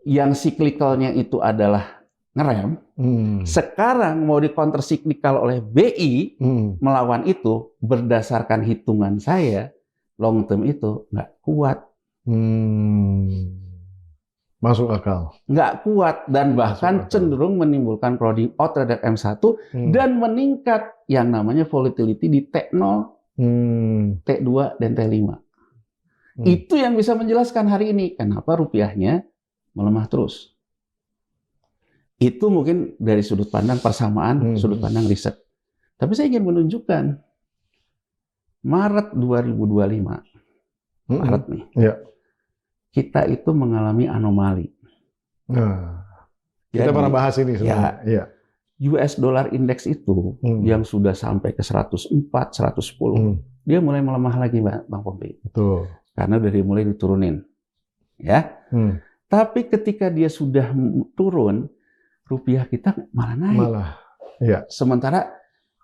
yang siklikalnya itu adalah ngerem, sekarang mau di counter cyclical oleh BI melawan itu, berdasarkan hitungan saya, long term itu nggak kuat. Masuk akal. Nggak kuat, dan bahkan cenderung menimbulkan crowding out terhadap M1 dan meningkat yang namanya volatility di T0, T2, dan T5. Itu yang bisa menjelaskan hari ini kenapa rupiahnya melemah terus. Itu mungkin dari sudut pandang persamaan, sudut pandang riset. Tapi saya ingin menunjukkan Maret 2025, Maret nih, kita itu mengalami anomali. Kita pernah bahas ini sebenarnya. US dollar index itu yang sudah sampai ke 104, 110, dia mulai melemah lagi, Bang Pompi. Betul. Karena dari mulai diturunin, ya. Tapi ketika dia sudah turun, rupiah kita malah naik. Sementara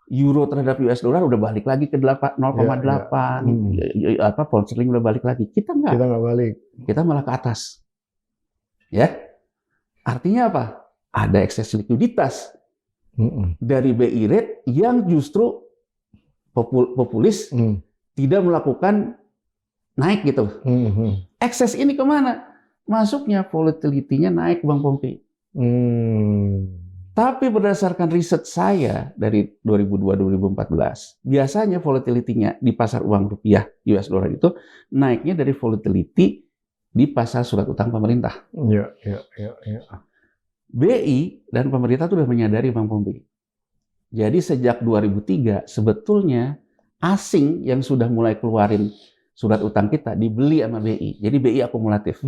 euro terhadap US dollar udah balik lagi ke 0,8, pound sterling udah balik lagi. Kita nggak balik. Kita malah ke atas. Ya. Artinya apa? Ada ekses likuiditas dari BI rate yang justru populis tidak melakukan naik gitu. Ekses ini kemana? Masuknya volatility-nya naik, Bang Pompi. Tapi berdasarkan riset saya dari 2002-2014, biasanya volatility-nya di pasar uang rupiah US dollar itu naiknya dari volatility di pasar surat utang pemerintah. BI dan pemerintah itu sudah menyadari, Bang Pompi. Jadi sejak 2003 sebetulnya asing yang sudah mulai keluarin surat utang kita dibeli sama BI. Jadi BI akumulatif.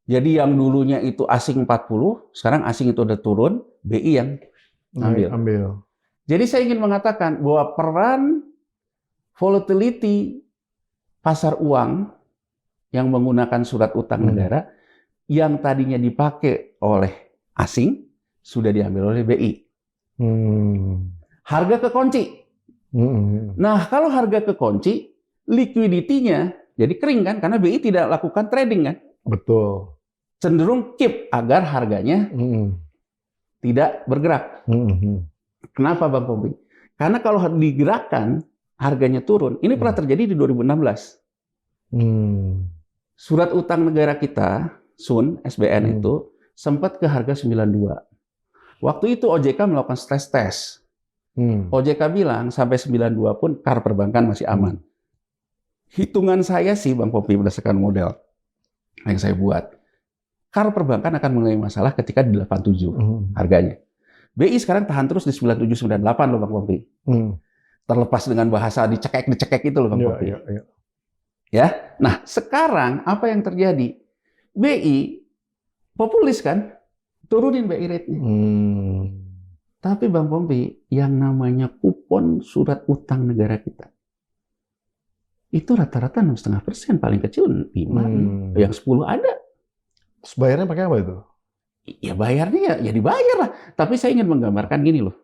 Jadi yang dulunya itu asing 40, sekarang asing itu udah turun, BI yang ambil. Jadi saya ingin mengatakan bahwa peran volatility pasar uang yang menggunakan surat utang negara yang tadinya dipakai oleh asing sudah diambil oleh BI. Harga kekunci. Nah, kalau harga kekunci, liquidity-nya jadi kering kan, karena BI tidak lakukan trading kan. Betul. Cenderung keep agar harganya tidak bergerak. Kenapa Bang Pompi? Karena kalau digerakkan, harganya turun. Ini pernah terjadi di 2016. Surat utang negara kita Sun, SBN itu sempat ke harga 92. Waktu itu OJK melakukan stress test. OJK bilang sampai 92 pun KAR perbankan masih aman. Hitungan saya sih Bang Popi berdasarkan model yang saya buat, KAR perbankan akan mengalami masalah ketika di 87 harganya. BI sekarang tahan terus di 97-98 loh Bang Popi. Terlepas dengan bahasa dicekek itu loh Bang Popi. Ya. Nah, sekarang apa yang terjadi? BI populis kan? Turunin BI rate-nya. Tapi Bang Pompi, yang namanya kupon surat utang negara kita, itu rata-rata 6,5%, paling kecil 5, yang 10 ada. Bayarnya pakai apa itu? Ya bayarnya ya dibayar lah. Tapi saya ingin menggambarkan gini loh.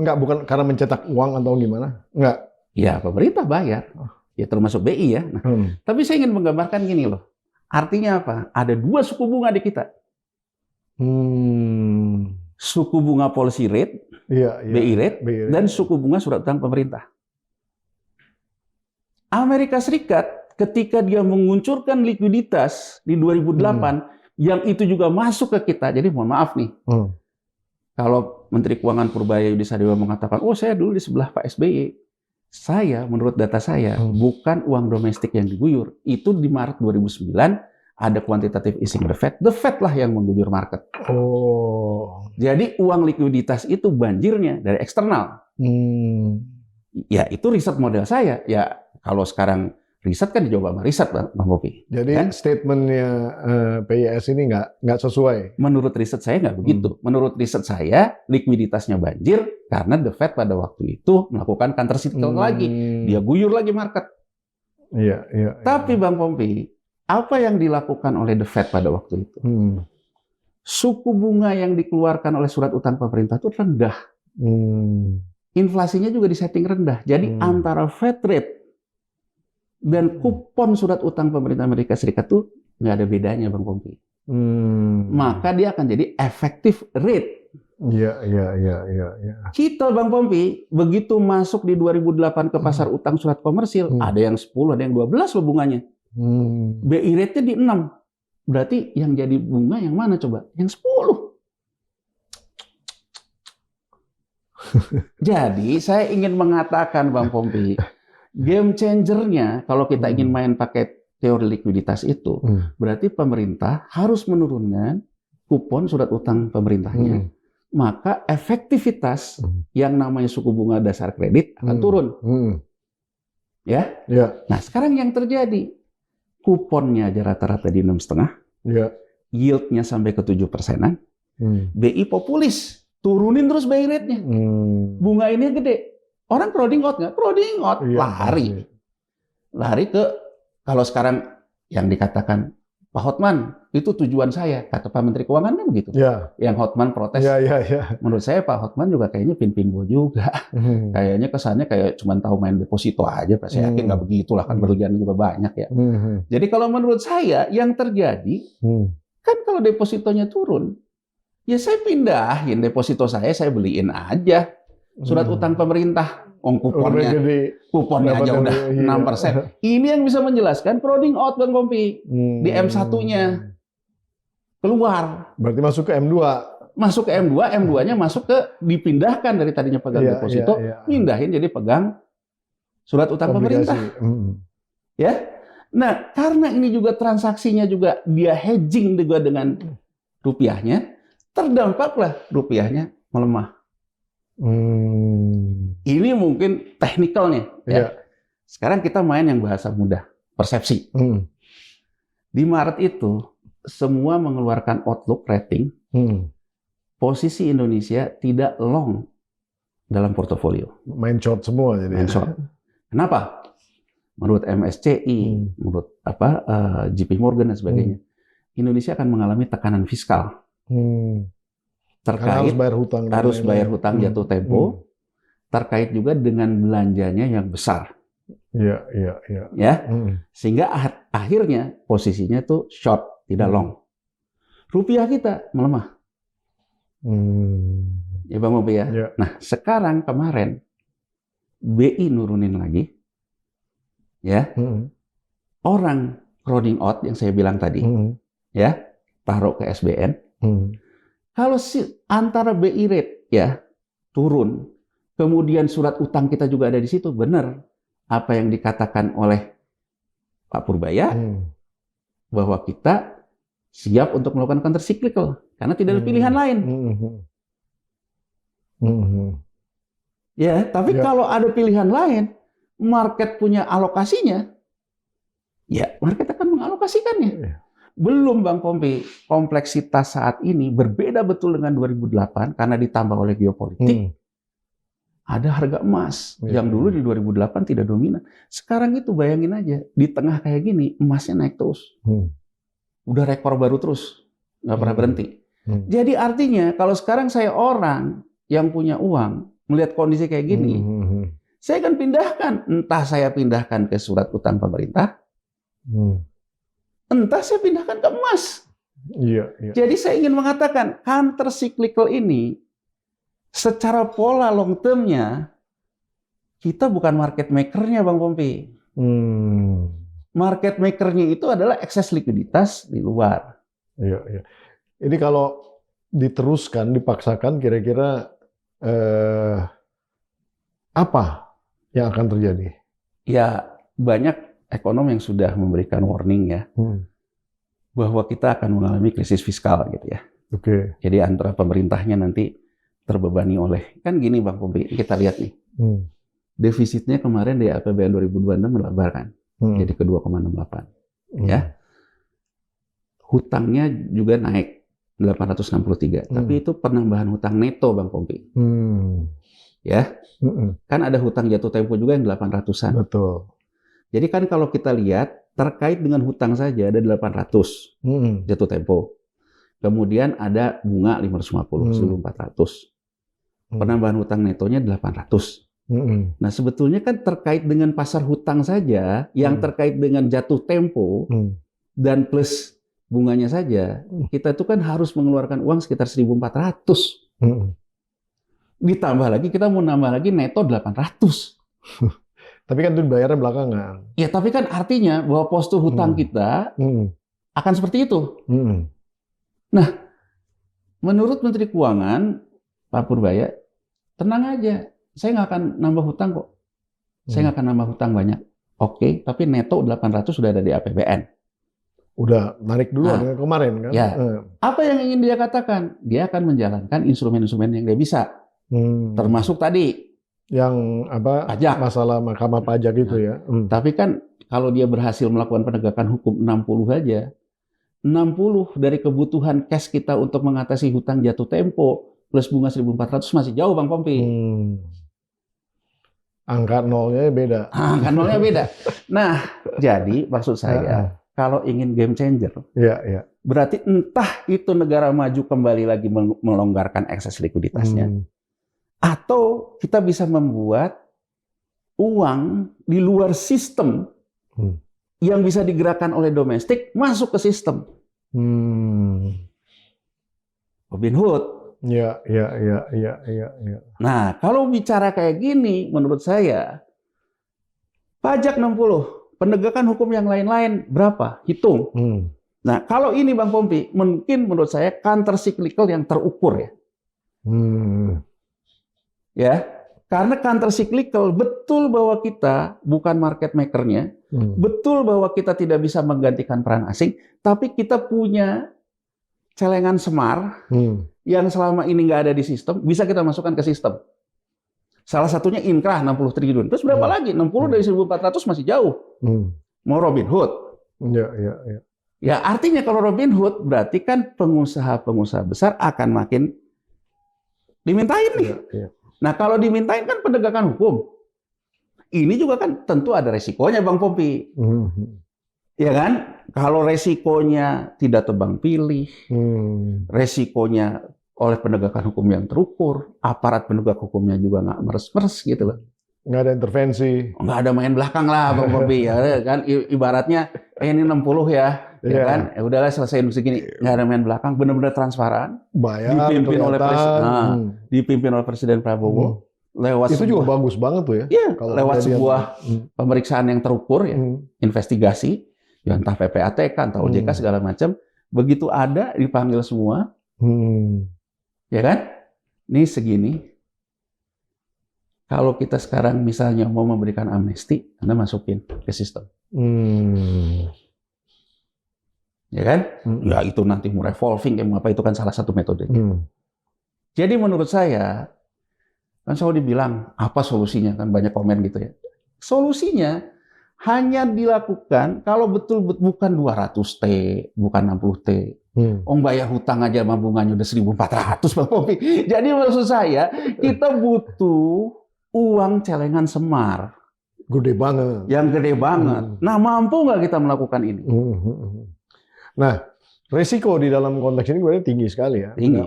Enggak, bukan karena mencetak uang atau gimana? Enggak. Ya pemerintah bayar. Ya termasuk BI ya. Nah, tapi saya ingin menggambarkan gini loh. Artinya apa? Ada 2 suku bunga di kita. Suku bunga policy rate, BI rate, dan suku bunga surat utang pemerintah. Amerika Serikat ketika dia menguncurkan likuiditas di 2008, yang itu juga masuk ke kita. Jadi mohon maaf nih, kalau Menteri Keuangan Purbaya Yudi Sadewa mengatakan, oh saya dulu di sebelah Pak SBY. Saya, menurut data saya, bukan uang domestik yang diguyur. Itu di Maret 2009, ada quantitative easing the Fed lah yang mengguyur market. Jadi uang likuiditas itu banjirnya dari eksternal. Ya itu riset model saya. Ya kalau sekarang riset kan dicoba sama riset Bang Popi. Jadi kan? Statementnya PYS ini nggak sesuai? Menurut riset saya nggak begitu. Menurut riset saya likuiditasnya banjir karena the Fed pada waktu itu melakukan countercyclical lagi. Dia guyur lagi market. Tapi Bang Popi, apa yang dilakukan oleh the Fed pada waktu itu? Suku bunga yang dikeluarkan oleh surat utang pemerintah itu rendah. Inflasinya juga disetting rendah. Jadi antara Fed rate dan kupon surat utang pemerintah Amerika Serikat itu nggak ada bedanya Bang Pompi. Maka dia akan jadi effective rate. Kita Bang Pompi, begitu masuk di 2008 ke pasar utang surat komersil, ada yang 10, ada yang 12 loh bunganya. BI rate-nya di 6. Berarti yang jadi bunga yang mana coba? Yang 10. Jadi saya ingin mengatakan Bang Pompi, game changer-nya kalau kita ingin main pakai teori likuiditas itu, berarti pemerintah harus menurunkan kupon surat utang pemerintahnya. Maka efektivitas yang namanya suku bunga dasar kredit akan turun. Ya? Nah sekarang yang terjadi, kuponnya aja rata-rata di 6,5, yield-nya sampai ke 7%-an, BI populis, turunin terus BI rate-nya. Bunga ini gede. Orang crowding out nggak? Crowding out, lari ke, kalau sekarang yang dikatakan, Pak Hotman, itu tujuan saya, kata Pak Menteri Keuangan kan begitu. Yang Hotman protes. Menurut saya Pak Hotman juga kayaknya pin-pingo juga. Kayaknya kesannya kayak cuma tahu main deposito aja. Saya yakin nggak begitulah, kan berlian juga banyak ya. Jadi kalau menurut saya yang terjadi, kan kalau depositonya turun, ya saya pindahin deposito saya beliin aja surat utang pemerintah. Kuponnya aja udah 6%. Ini yang bisa menjelaskan crowding out Bang Pompi. Di M1-nya keluar. Berarti masuk ke M2. Masuk ke M2, M2-nya masuk ke dipindahkan dari tadinya pegang deposito, pindahin jadi pegang surat utang pemerintah. Ya. Nah, karena ini juga transaksinya juga dia hedging juga dengan rupiahnya, terdampaklah rupiahnya melemah. Ini mungkin teknikalnya. Ya. Sekarang kita main yang bahasa mudah, persepsi. Di Maret itu, semua mengeluarkan outlook rating, posisi Indonesia tidak long dalam portofolio. Main short semua jadi. Main short. Kenapa? Menurut MSCI, menurut JP Morgan dan sebagainya, Indonesia akan mengalami tekanan fiskal. Terkait harus bayar hutang jatuh tempo, terkait juga dengan belanjanya yang besar. Sehingga akhirnya posisinya tuh short, tidak long. Rupiah kita melemah. Ya Bang Mopi ya. Nah, sekarang kemarin BI nurunin lagi. Ya. Orang crowding out yang saya bilang tadi. ya, taruh ke SBN. Kalau antara BI rate ya turun, kemudian surat utang kita juga ada di situ, benar apa yang dikatakan oleh Pak Purbaya bahwa kita siap untuk melakukan counter cyclical karena tidak ada pilihan lain. Ya, tapi kalau ada pilihan lain, market punya alokasinya, ya market akan mengalokasikannya. Belum Bang Pompi, kompleksitas saat ini berbeda betul dengan 2008 karena ditambah oleh geopolitik. Ada harga emas yang dulu di 2008 tidak dominan. Sekarang itu bayangin aja, di tengah kayak gini emasnya naik terus. Udah rekor baru terus, nggak pernah berhenti. Jadi artinya kalau sekarang saya orang yang punya uang, melihat kondisi kayak gini, saya akan pindahkan. Entah saya pindahkan ke surat utang pemerintah, entah saya pindahkan ke emas. Jadi saya ingin mengatakan counter cyclical ini secara pola long term-nya kita bukan market maker-nya Bang Pompi. Market maker-nya itu adalah ekses likuiditas di luar. Ini kalau diteruskan, dipaksakan, kira-kira apa yang akan terjadi? Ya, banyak ekonom yang sudah memberikan warning ya, bahwa kita akan mengalami krisis fiskal gitu ya. Jadi antara pemerintahnya nanti terbebani oleh, kan gini Bang Pompi, kita lihat nih, defisitnya kemarin di APBN 2026 melebar kan, jadi ke 2,68, ya. Hutangnya juga naik 863, tapi itu penambahan hutang neto Bang Pompi, ya. Kan ada hutang jatuh tempo juga yang 800-an. Betul. Jadi kan kalau kita lihat terkait dengan hutang saja ada 800 jatuh tempo. Kemudian ada bunga 550, 1.400. Penambahan hutang netonya 800. Nah sebetulnya kan terkait dengan pasar hutang saja, yang terkait dengan jatuh tempo dan plus bunganya saja, kita itu kan harus mengeluarkan uang sekitar 1.400. Ditambah lagi kita mau nambah lagi neto 800. Tapi kan itu bayarnya belakangan. Ya, tapi kan artinya bahwa postur hutang kita akan seperti itu. Nah, menurut Menteri Keuangan, Pak Purbaya, tenang aja, saya nggak akan nambah hutang kok. Saya nggak akan nambah hutang banyak. Oke, tapi neto 800 sudah ada di APBN. Udah narik dulu dengan kemarin kan? Ya. Apa yang ingin dia katakan? Dia akan menjalankan instrumen-instrumen yang dia bisa. Termasuk tadi yang apa pajak, masalah mahkamah pajak itu ya. Tapi kan kalau dia berhasil melakukan penegakan hukum 60 aja, 60 dari kebutuhan cash kita untuk mengatasi hutang jatuh tempo plus bunga 1.400 masih jauh Bang Pompi. Angka nolnya beda. Angka nolnya beda. Nah, jadi maksud saya kalau ingin game changer, berarti entah itu negara maju kembali lagi melonggarkan ekses likuiditasnya, atau kita bisa membuat uang di luar sistem yang bisa digerakkan oleh domestik masuk ke sistem. Robinhood. Ya. Nah, kalau bicara kayak gini, menurut saya pajak 60, penegakan hukum yang lain-lain berapa? Hitung. Nah, kalau ini Bang Pompi, mungkin menurut saya counter cyclical yang terukur ya. Ya, karena counter cyclical betul bahwa kita bukan market maker-nya, betul bahwa kita tidak bisa menggantikan peran asing, tapi kita punya celengan semar yang selama ini nggak ada di sistem, bisa kita masukkan ke sistem. Salah satunya inkrah 60 triliun. Terus berapa lagi? 60 dari 1.400 masih jauh. Mau Robinhood. Ya, artinya kalau Robinhood berarti kan pengusaha-pengusaha besar akan makin dimintain nih. Nah, kalau dimintain kan penegakan hukum. Ini juga kan tentu ada resikonya Bang Pompi. Ya kan? Kalau resikonya tidak tebang pilih, resikonya oleh penegakan hukum yang terukur, aparat penegak hukumnya juga nggak meres-meres gitu loh. Nggak ada intervensi. Nggak ada main belakang lah Bang Pompi. Ya kan? Ibaratnya, ini 60 ya. Ya kan? Ya udahlah selesaiin segini. Nggak ada main belakang, benar-benar transparan. Bayar, dipimpin oleh Presiden Prabowo. Lewat itu juga bagus banget tuh ya. Iya, lewat sebuah pemeriksaan yang terukur ya, investigasi, ya entah PPATK, entah OJK segala macam, Begitu ada, dipanggil semua. Ya kan? Ini segini. Kalau kita sekarang misalnya mau memberikan amnesti, Anda masukin ke sistem. Ya kan? Ya itu nanti mau revolving, apa itu kan salah satu metode. Jadi menurut saya, kan selalu dibilang, apa solusinya? Kan banyak komen gitu ya. Solusinya hanya dilakukan kalau betul bukan 200T, bukan 60T. Bayar hutang aja sama bunganya udah 1.400 Bang Popi. Jadi maksud saya, kita butuh uang celengan Semar. Gede banget. Yang gede banget. Nah, mampu nggak kita melakukan ini? Nah, resiko di dalam konteks ini sebenarnya tinggi sekali ya. Tinggi.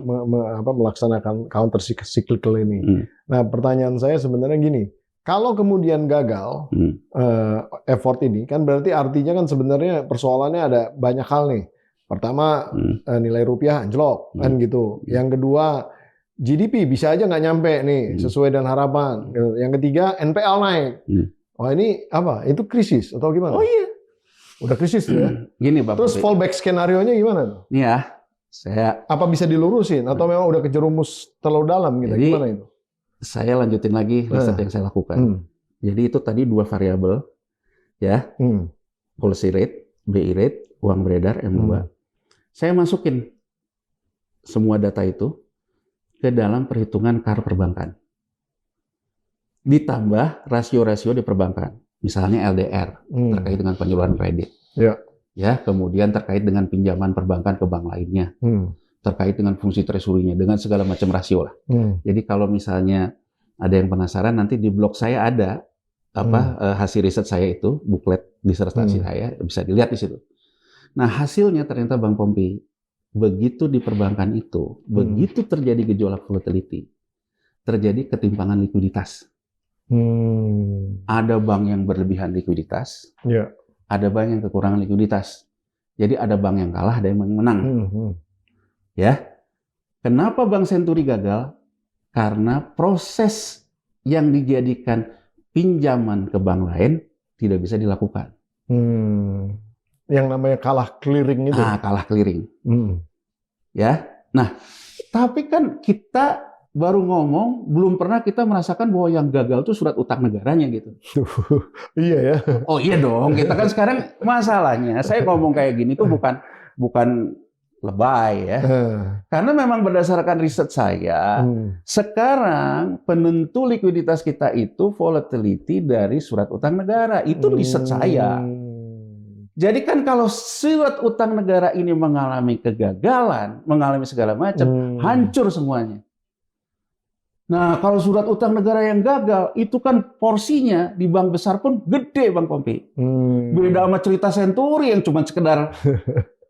Melaksanakan counter cyclical ini. Nah, pertanyaan saya sebenarnya gini. Kalau kemudian gagal effort ini, kan berarti artinya kan sebenarnya persoalannya ada banyak hal nih. Pertama, nilai rupiah anjlok, kan gitu. Yang kedua, GDP bisa aja nggak nyampe nih, sesuai dengan harapan. Yang ketiga, NPL naik. Wah ini apa? Itu krisis atau gimana? Oh iya. Udah krisis tuh ya? Gini Bapak. Terus fallback skenario-nya gimana tuh? Ya, saya... Apa bisa dilurusin? Atau memang udah kejerumus terlalu dalam gitu? Jadi, gimana itu? Saya lanjutin lagi riset yang saya lakukan. Jadi itu tadi 2 variabel, ya, policy rate, BI rate, uang beredar, M2. Saya masukin semua data itu ke dalam perhitungan KAR perbankan. Ditambah rasio-rasio di perbankan, misalnya LDR terkait dengan penyaluran kredit, ya, kemudian terkait dengan pinjaman perbankan ke bank lainnya, terkait dengan fungsi treasury-nya, dengan segala macam rasio lah. Jadi kalau misalnya ada yang penasaran, nanti di blog saya ada hasil riset saya itu, buklet disertasi saya, bisa dilihat di situ. Nah hasilnya ternyata Bang Pompi, begitu di perbankan itu, begitu terjadi gejolak volatility, terjadi ketimpangan likuiditas. Ada bank yang berlebihan likuiditas, ada bank yang kekurangan likuiditas. Jadi ada bank yang kalah, ada yang menang. Ya, kenapa Bank Senturi gagal? Karena proses yang dijadikan pinjaman ke bank lain tidak bisa dilakukan. Yang namanya kalah clearing itu. Kalah clearing. Ya, nah, tapi kan kita baru ngomong, belum pernah kita merasakan bahwa yang gagal itu surat utang negaranya gitu. Iya ya. Oh iya dong, kita kan sekarang masalahnya, saya ngomong kayak gini tuh bukan lebay ya. Karena memang berdasarkan riset saya, sekarang penentu likuiditas kita itu volatility dari surat utang negara. Itu riset saya. Jadi kan kalau surat utang negara ini mengalami kegagalan, mengalami segala macam, hancur semuanya. Nah, kalau surat utang negara yang gagal, itu kan porsinya di bank besar pun gede, Bang Pompi. Beda sama cerita Senturi yang cuma sekedar...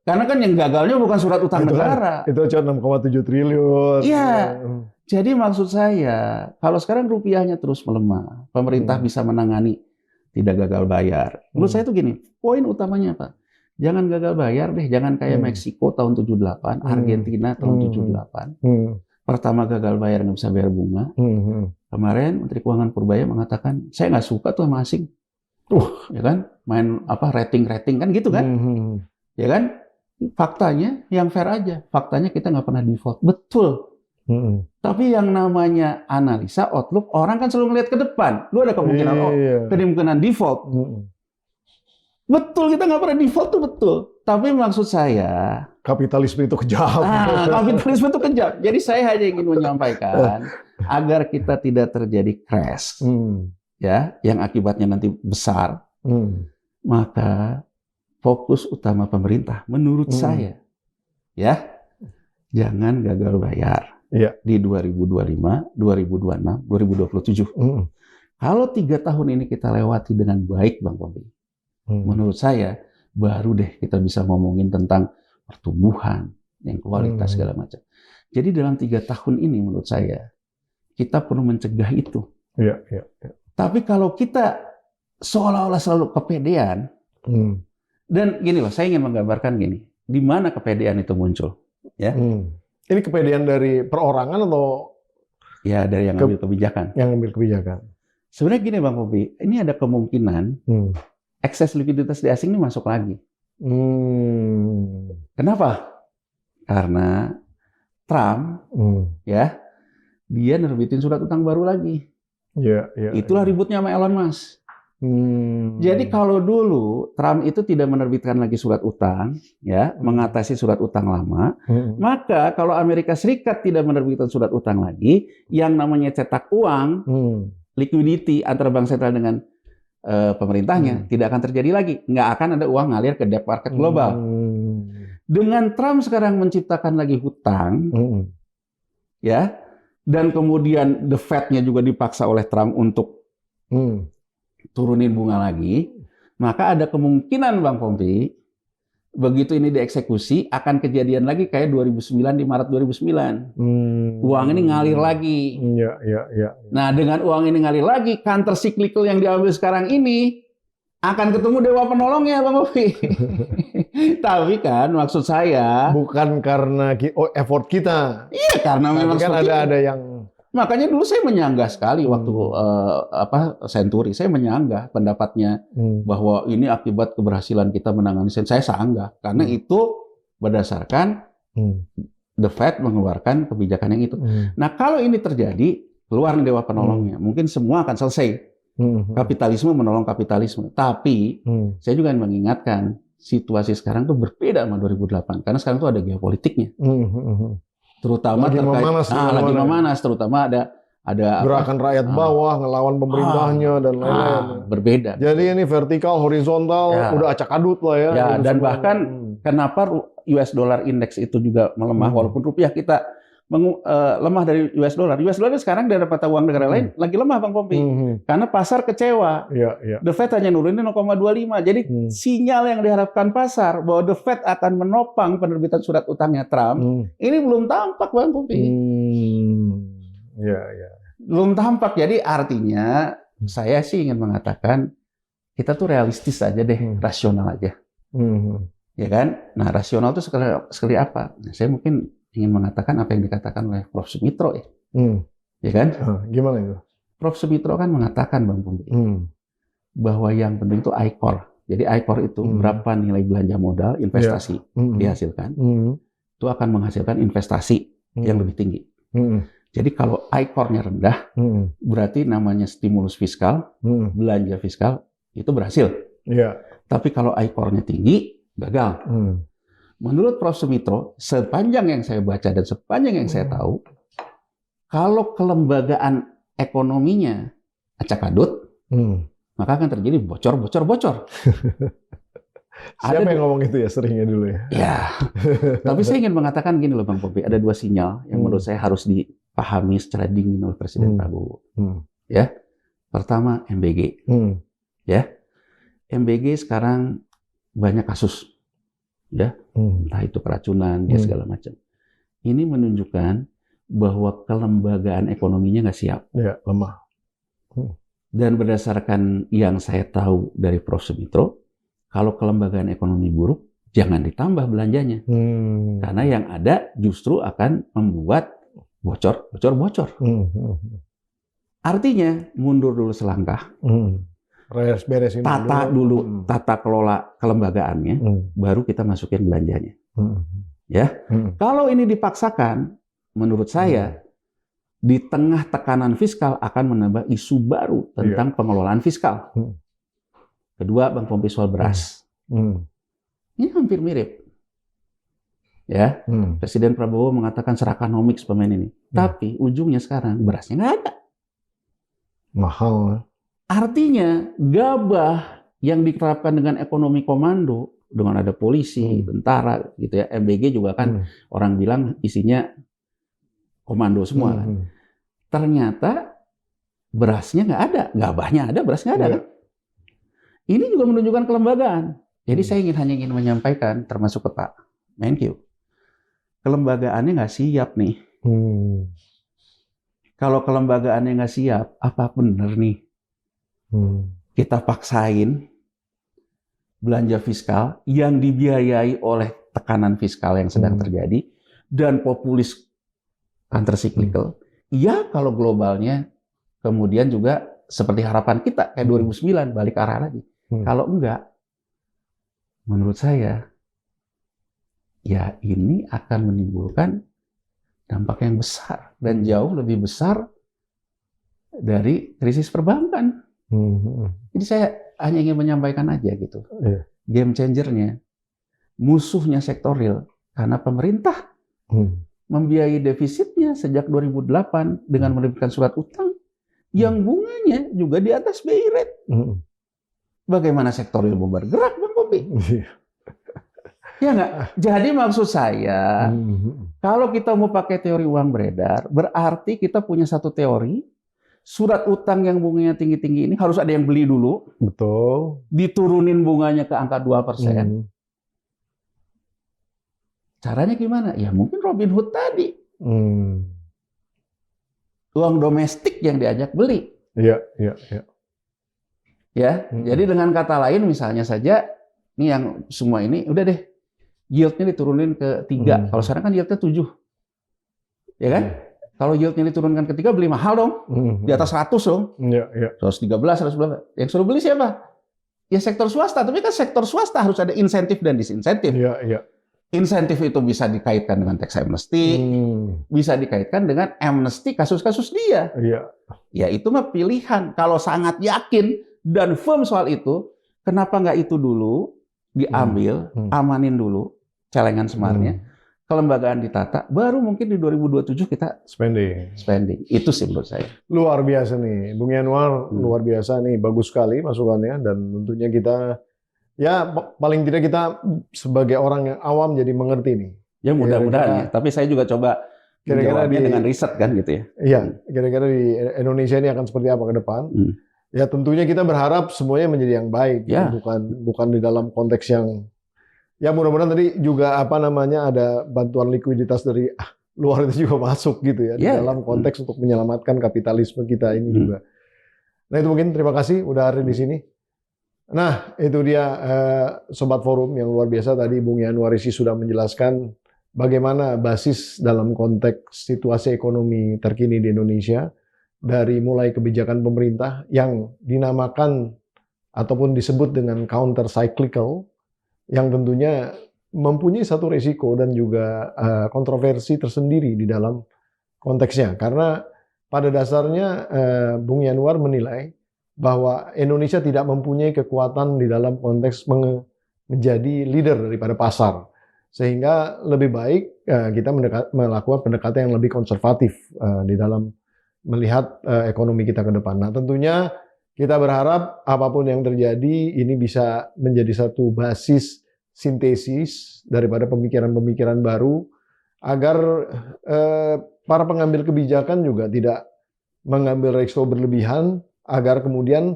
Karena kan yang gagalnya bukan surat utang negara. Itu cuma 6,7 triliun. Iya. Jadi maksud saya, kalau sekarang rupiahnya terus melemah, pemerintah bisa menangani tidak gagal bayar. Menurut saya itu gini, poin utamanya apa? Jangan gagal bayar deh, jangan kayak Meksiko tahun 78, Argentina tahun 78. Pertama gagal bayar nggak bisa bayar bunga. Kemarin Menteri Keuangan Purbaya mengatakan, saya nggak suka tuh sama asing. Ya kan? Main rating kan gitu kan? Ya kan? Faktanya yang fair aja. Faktanya kita nggak pernah default. Betul. Tapi yang namanya analisa, outlook, orang kan selalu melihat ke depan. Lu ada kemungkinan kemungkinan default. Betul, kita nggak pernah default tuh betul. Tapi maksud saya... Kapitalisme itu kejam. Kapitalisme itu kejam. Jadi saya hanya ingin menyampaikan agar kita tidak terjadi crash. Ya, yang akibatnya nanti besar. Maka... fokus utama pemerintah, menurut saya, ya, jangan gagal bayar di 2025, 2026, 2027. Kalau 3 tahun ini kita lewati dengan baik, Bang Pompi, menurut saya, baru deh kita bisa ngomongin tentang pertumbuhan, yang kualitas segala macam. Jadi dalam 3 tahun ini, menurut saya, kita perlu mencegah itu. Tapi kalau kita seolah-olah selalu kepedean, dan gini loh, saya ingin menggambarkan gini, di mana kepedean itu muncul, ya? Ini kepedean dari perorangan atau? Ya, dari yang ngambil kebijakan. Yang ngambil kebijakan. Sebenarnya gini Bang Pompi, ini ada kemungkinan ekses likuiditas di asing ini masuk lagi. Kenapa? Karena Trump, ya, dia nerbitin surat utang baru lagi. Itulah ributnya sama Elon Musk. Jadi kalau dulu Trump itu tidak menerbitkan lagi surat utang, ya, mengatasi surat utang lama, maka kalau Amerika Serikat tidak menerbitkan surat utang lagi, yang namanya cetak uang, liquidity antara bank sentral dengan pemerintahnya tidak akan terjadi lagi, nggak akan ada uang ngalir ke debt market global. Dengan Trump sekarang menciptakan lagi hutang, ya, dan kemudian the Fed-nya juga dipaksa oleh Trump untuk turunin bunga lagi, maka ada kemungkinan Bang Pompi, begitu ini dieksekusi, akan kejadian lagi kayak 2009 di Maret 2009. Uang ini ngalir lagi. Nah, dengan uang ini ngalir lagi, counter cyclical yang diambil sekarang ini akan ketemu dewa penolongnya, Bang Pompi. Tapi kan maksud saya bukan karena effort kita. Iya, karena memang kan ada yang. Makanya dulu saya menyanggah sekali waktu Century, saya menyanggah pendapatnya bahwa ini akibat keberhasilan kita menangani saya sanggah karena itu berdasarkan the Fed mengeluarkan kebijakan yang itu. Nah, kalau ini terjadi, keluar dewa penolongnya, mungkin semua akan selesai. Kapitalisme menolong kapitalisme. Tapi saya juga mengingatkan situasi sekarang tuh berbeda sama 2008 karena sekarang tuh ada geopolitiknya. Terutama lagi memanas, terutama ada gerakan rakyat bawah ngelawan pemerintahnya dan lain-lain. Berbeda. Jadi ini vertikal, horizontal, udah acak adut lah ya. Dan bahkan kenapa US dollar index itu juga melemah walaupun rupiah kita lemah dari US dollar. US dollar sekarang dari mata uang negara lain lagi lemah, Bang Pompi. Karena pasar kecewa. The Fed hanya nurunin 0,25. Jadi sinyal yang diharapkan pasar bahwa The Fed akan menopang penerbitan surat utangnya Trump, ini belum tampak, Bang Pompi. Belum tampak. Jadi artinya saya sih ingin mengatakan kita tuh realistis aja deh, rasional aja. Ya kan? Nah, rasional itu sekali apa? Nah, saya mungkin ingin mengatakan apa yang dikatakan oleh Prof. Sumitro ya. Ya kan? Gimana itu? Prof. Sumitro kan mengatakan, Bang Pompi, bahwa yang penting itu ICOR. Jadi ICOR itu berapa nilai belanja modal, investasi dihasilkan, itu akan menghasilkan investasi yang lebih tinggi. Jadi kalau ICOR-nya rendah, berarti namanya stimulus fiskal, belanja fiskal, itu berhasil. Tapi kalau ICOR-nya tinggi, gagal. Menurut Prof. Sumitro, sepanjang yang saya baca dan sepanjang yang saya tahu, kalau kelembagaan ekonominya acak adut, maka akan terjadi bocor. Siapa yang ngomong itu ya seringnya dulu ya? Ya, tapi saya ingin mengatakan gini loh Bang Pompi, ada dua sinyal yang menurut saya harus dipahami secara dingin oleh Presiden Prabowo. Ya, pertama MBG. Ya, MBG sekarang banyak kasus. Ya, entah itu keracunan, ya segala macam. Ini menunjukkan bahwa kelembagaan ekonominya nggak siap. Ya, lemah. Dan berdasarkan yang saya tahu dari Prof. Sumitro, kalau kelembagaan ekonomi buruk, jangan ditambah belanjanya. Karena yang ada justru akan membuat bocor. Artinya, mundur dulu selangkah. Beresin dulu tata kelola kelembagaannya, baru kita masukin belanjanya. Ya, kalau ini dipaksakan, menurut saya di tengah tekanan fiskal akan menambah isu baru tentang pengelolaan fiskal. Kedua, Bang Pompi, soal beras. Ini hampir mirip. Ya, Presiden Prabowo mengatakan serakanomics pemain ini, tapi ujungnya sekarang berasnya nggak ada. Mahal. Artinya gabah yang diterapkan dengan ekonomi komando, dengan ada polisi, tentara, gitu ya. MBG juga kan orang bilang isinya komando semua. Kan. Ternyata berasnya nggak ada, gabahnya ada, beras nggak ada. Kan? Ini juga menunjukkan kelembagaan. Jadi saya hanya ingin menyampaikan, termasuk ke Pak Menkyu, kelembagaannya nggak siap nih. Kalau kelembagaannya nggak siap, apa benar nih? Kita paksain belanja fiskal yang dibiayai oleh tekanan fiskal yang sedang terjadi dan populis countercyclical. Ya, kalau globalnya kemudian juga seperti harapan kita kayak 2009 balik arah lagi. Kalau enggak, menurut saya, ya ini akan menimbulkan dampak yang besar dan jauh lebih besar dari krisis perbankan. Jadi saya hanya ingin menyampaikan aja gitu. Game changernya, musuhnya sektor real, karena pemerintah membiayai defisitnya sejak 2008 dengan menerbitkan surat utang yang bunganya juga di atas BI rate. Bagaimana sektor real mau bergerak, Bang Bobi? Ya nggak? Jadi maksud saya, kalau kita mau pakai teori uang beredar, berarti kita punya satu teori, surat utang yang bunganya tinggi-tinggi ini harus ada yang beli dulu. Betul. Diturunin bunganya ke angka 2%. Caranya gimana? Ya mungkin Robin Hood tadi. Uang domestik yang diajak beli. Iya. Ya, jadi dengan kata lain misalnya saja, ini yang semua ini, udah deh, yieldnya diturunin ke 3. Kalau sekarang kan yieldnya 7. Ya kan? Kalau yieldnya diturunkan ke 3, beli mahal dong. Di atas 100 dong. 113, 112. Yang suruh beli siapa? Ya sektor swasta. Tapi kan sektor swasta harus ada insentif dan disinsentif. Insentif itu bisa dikaitkan dengan tax amnesty, bisa dikaitkan dengan amnesty kasus-kasus dia. Ya itu mah pilihan. Kalau sangat yakin dan firm soal itu, kenapa nggak itu dulu diambil, amanin dulu celengan semarnya, kelembagaan ditata, baru mungkin di 2027 kita spending. Itu sih menurut saya. Luar biasa nih, Bung Yanuar, luar biasa nih, bagus sekali masukannya, dan tentunya kita, ya paling tidak kita sebagai orang yang awam jadi mengerti nih. Ya mudah-mudahan ya, tapi saya juga coba menjawabnya dengan riset kan gitu ya. Iya, kira-kira di Indonesia ini akan seperti apa ke depan. Ya tentunya kita berharap semuanya menjadi yang baik, ya. bukan di dalam konteks yang, ya mudah-mudahan tadi juga ada bantuan likuiditas dari luar itu juga masuk gitu ya, di dalam konteks untuk menyelamatkan kapitalisme kita ini juga. Nah itu mungkin, terima kasih udah hadir di sini. Nah itu dia Sobat Forum yang luar biasa, tadi Bung Yanuar Isi sudah menjelaskan bagaimana basis dalam konteks situasi ekonomi terkini di Indonesia, dari mulai kebijakan pemerintah yang dinamakan ataupun disebut dengan counter cyclical, yang tentunya mempunyai satu risiko dan juga kontroversi tersendiri di dalam konteksnya. Karena pada dasarnya Bung Yanuar menilai bahwa Indonesia tidak mempunyai kekuatan di dalam konteks menjadi leader daripada pasar. Sehingga lebih baik kita melakukan pendekatan yang lebih konservatif di dalam melihat ekonomi kita ke depan. Nah tentunya kita berharap apapun yang terjadi ini bisa menjadi satu basis sintesis daripada pemikiran-pemikiran baru, agar para pengambil kebijakan juga tidak mengambil risiko berlebihan, agar kemudian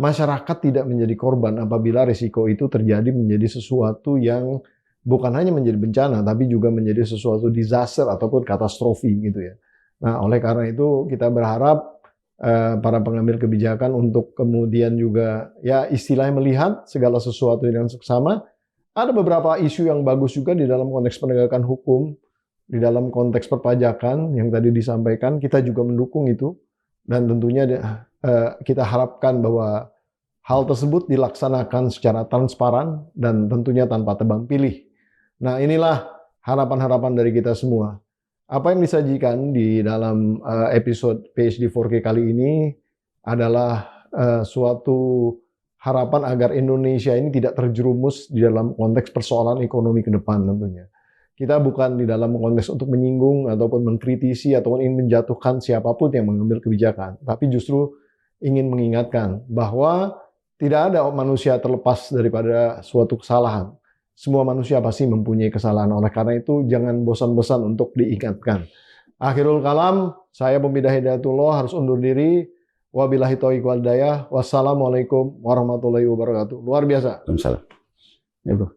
masyarakat tidak menjadi korban apabila risiko itu terjadi menjadi sesuatu yang bukan hanya menjadi bencana, tapi juga menjadi sesuatu disaster ataupun katastrofi gitu ya. Nah, oleh karena itu kita berharap para pengambil kebijakan untuk kemudian juga ya istilahnya melihat segala sesuatu dengan seksama. Ada beberapa isu yang bagus juga di dalam konteks penegakan hukum, di dalam konteks perpajakan yang tadi disampaikan, kita juga mendukung itu, dan tentunya kita harapkan bahwa hal tersebut dilaksanakan secara transparan dan tentunya tanpa tebang pilih. Nah, inilah harapan-harapan dari kita semua. Apa yang disajikan di dalam episode PhD 4K kali ini adalah suatu harapan agar Indonesia ini tidak terjerumus di dalam konteks persoalan ekonomi ke depan tentunya. Kita bukan di dalam konteks untuk menyinggung ataupun mengkritisi ataupun ingin menjatuhkan siapapun yang mengambil kebijakan, tapi justru ingin mengingatkan bahwa tidak ada manusia terlepas daripada suatu kesalahan. Semua manusia pasti mempunyai kesalahan. Oleh karena itu, jangan bosan-bosan untuk diingatkan. Akhirul kalam, saya Pembida Hidayatullah harus undur diri. Wabillahi taufiq wal hidayah. Wassalamualaikum warahmatullahi wabarakatuh. Luar biasa. Waalaikumsalam. Ya, Bro.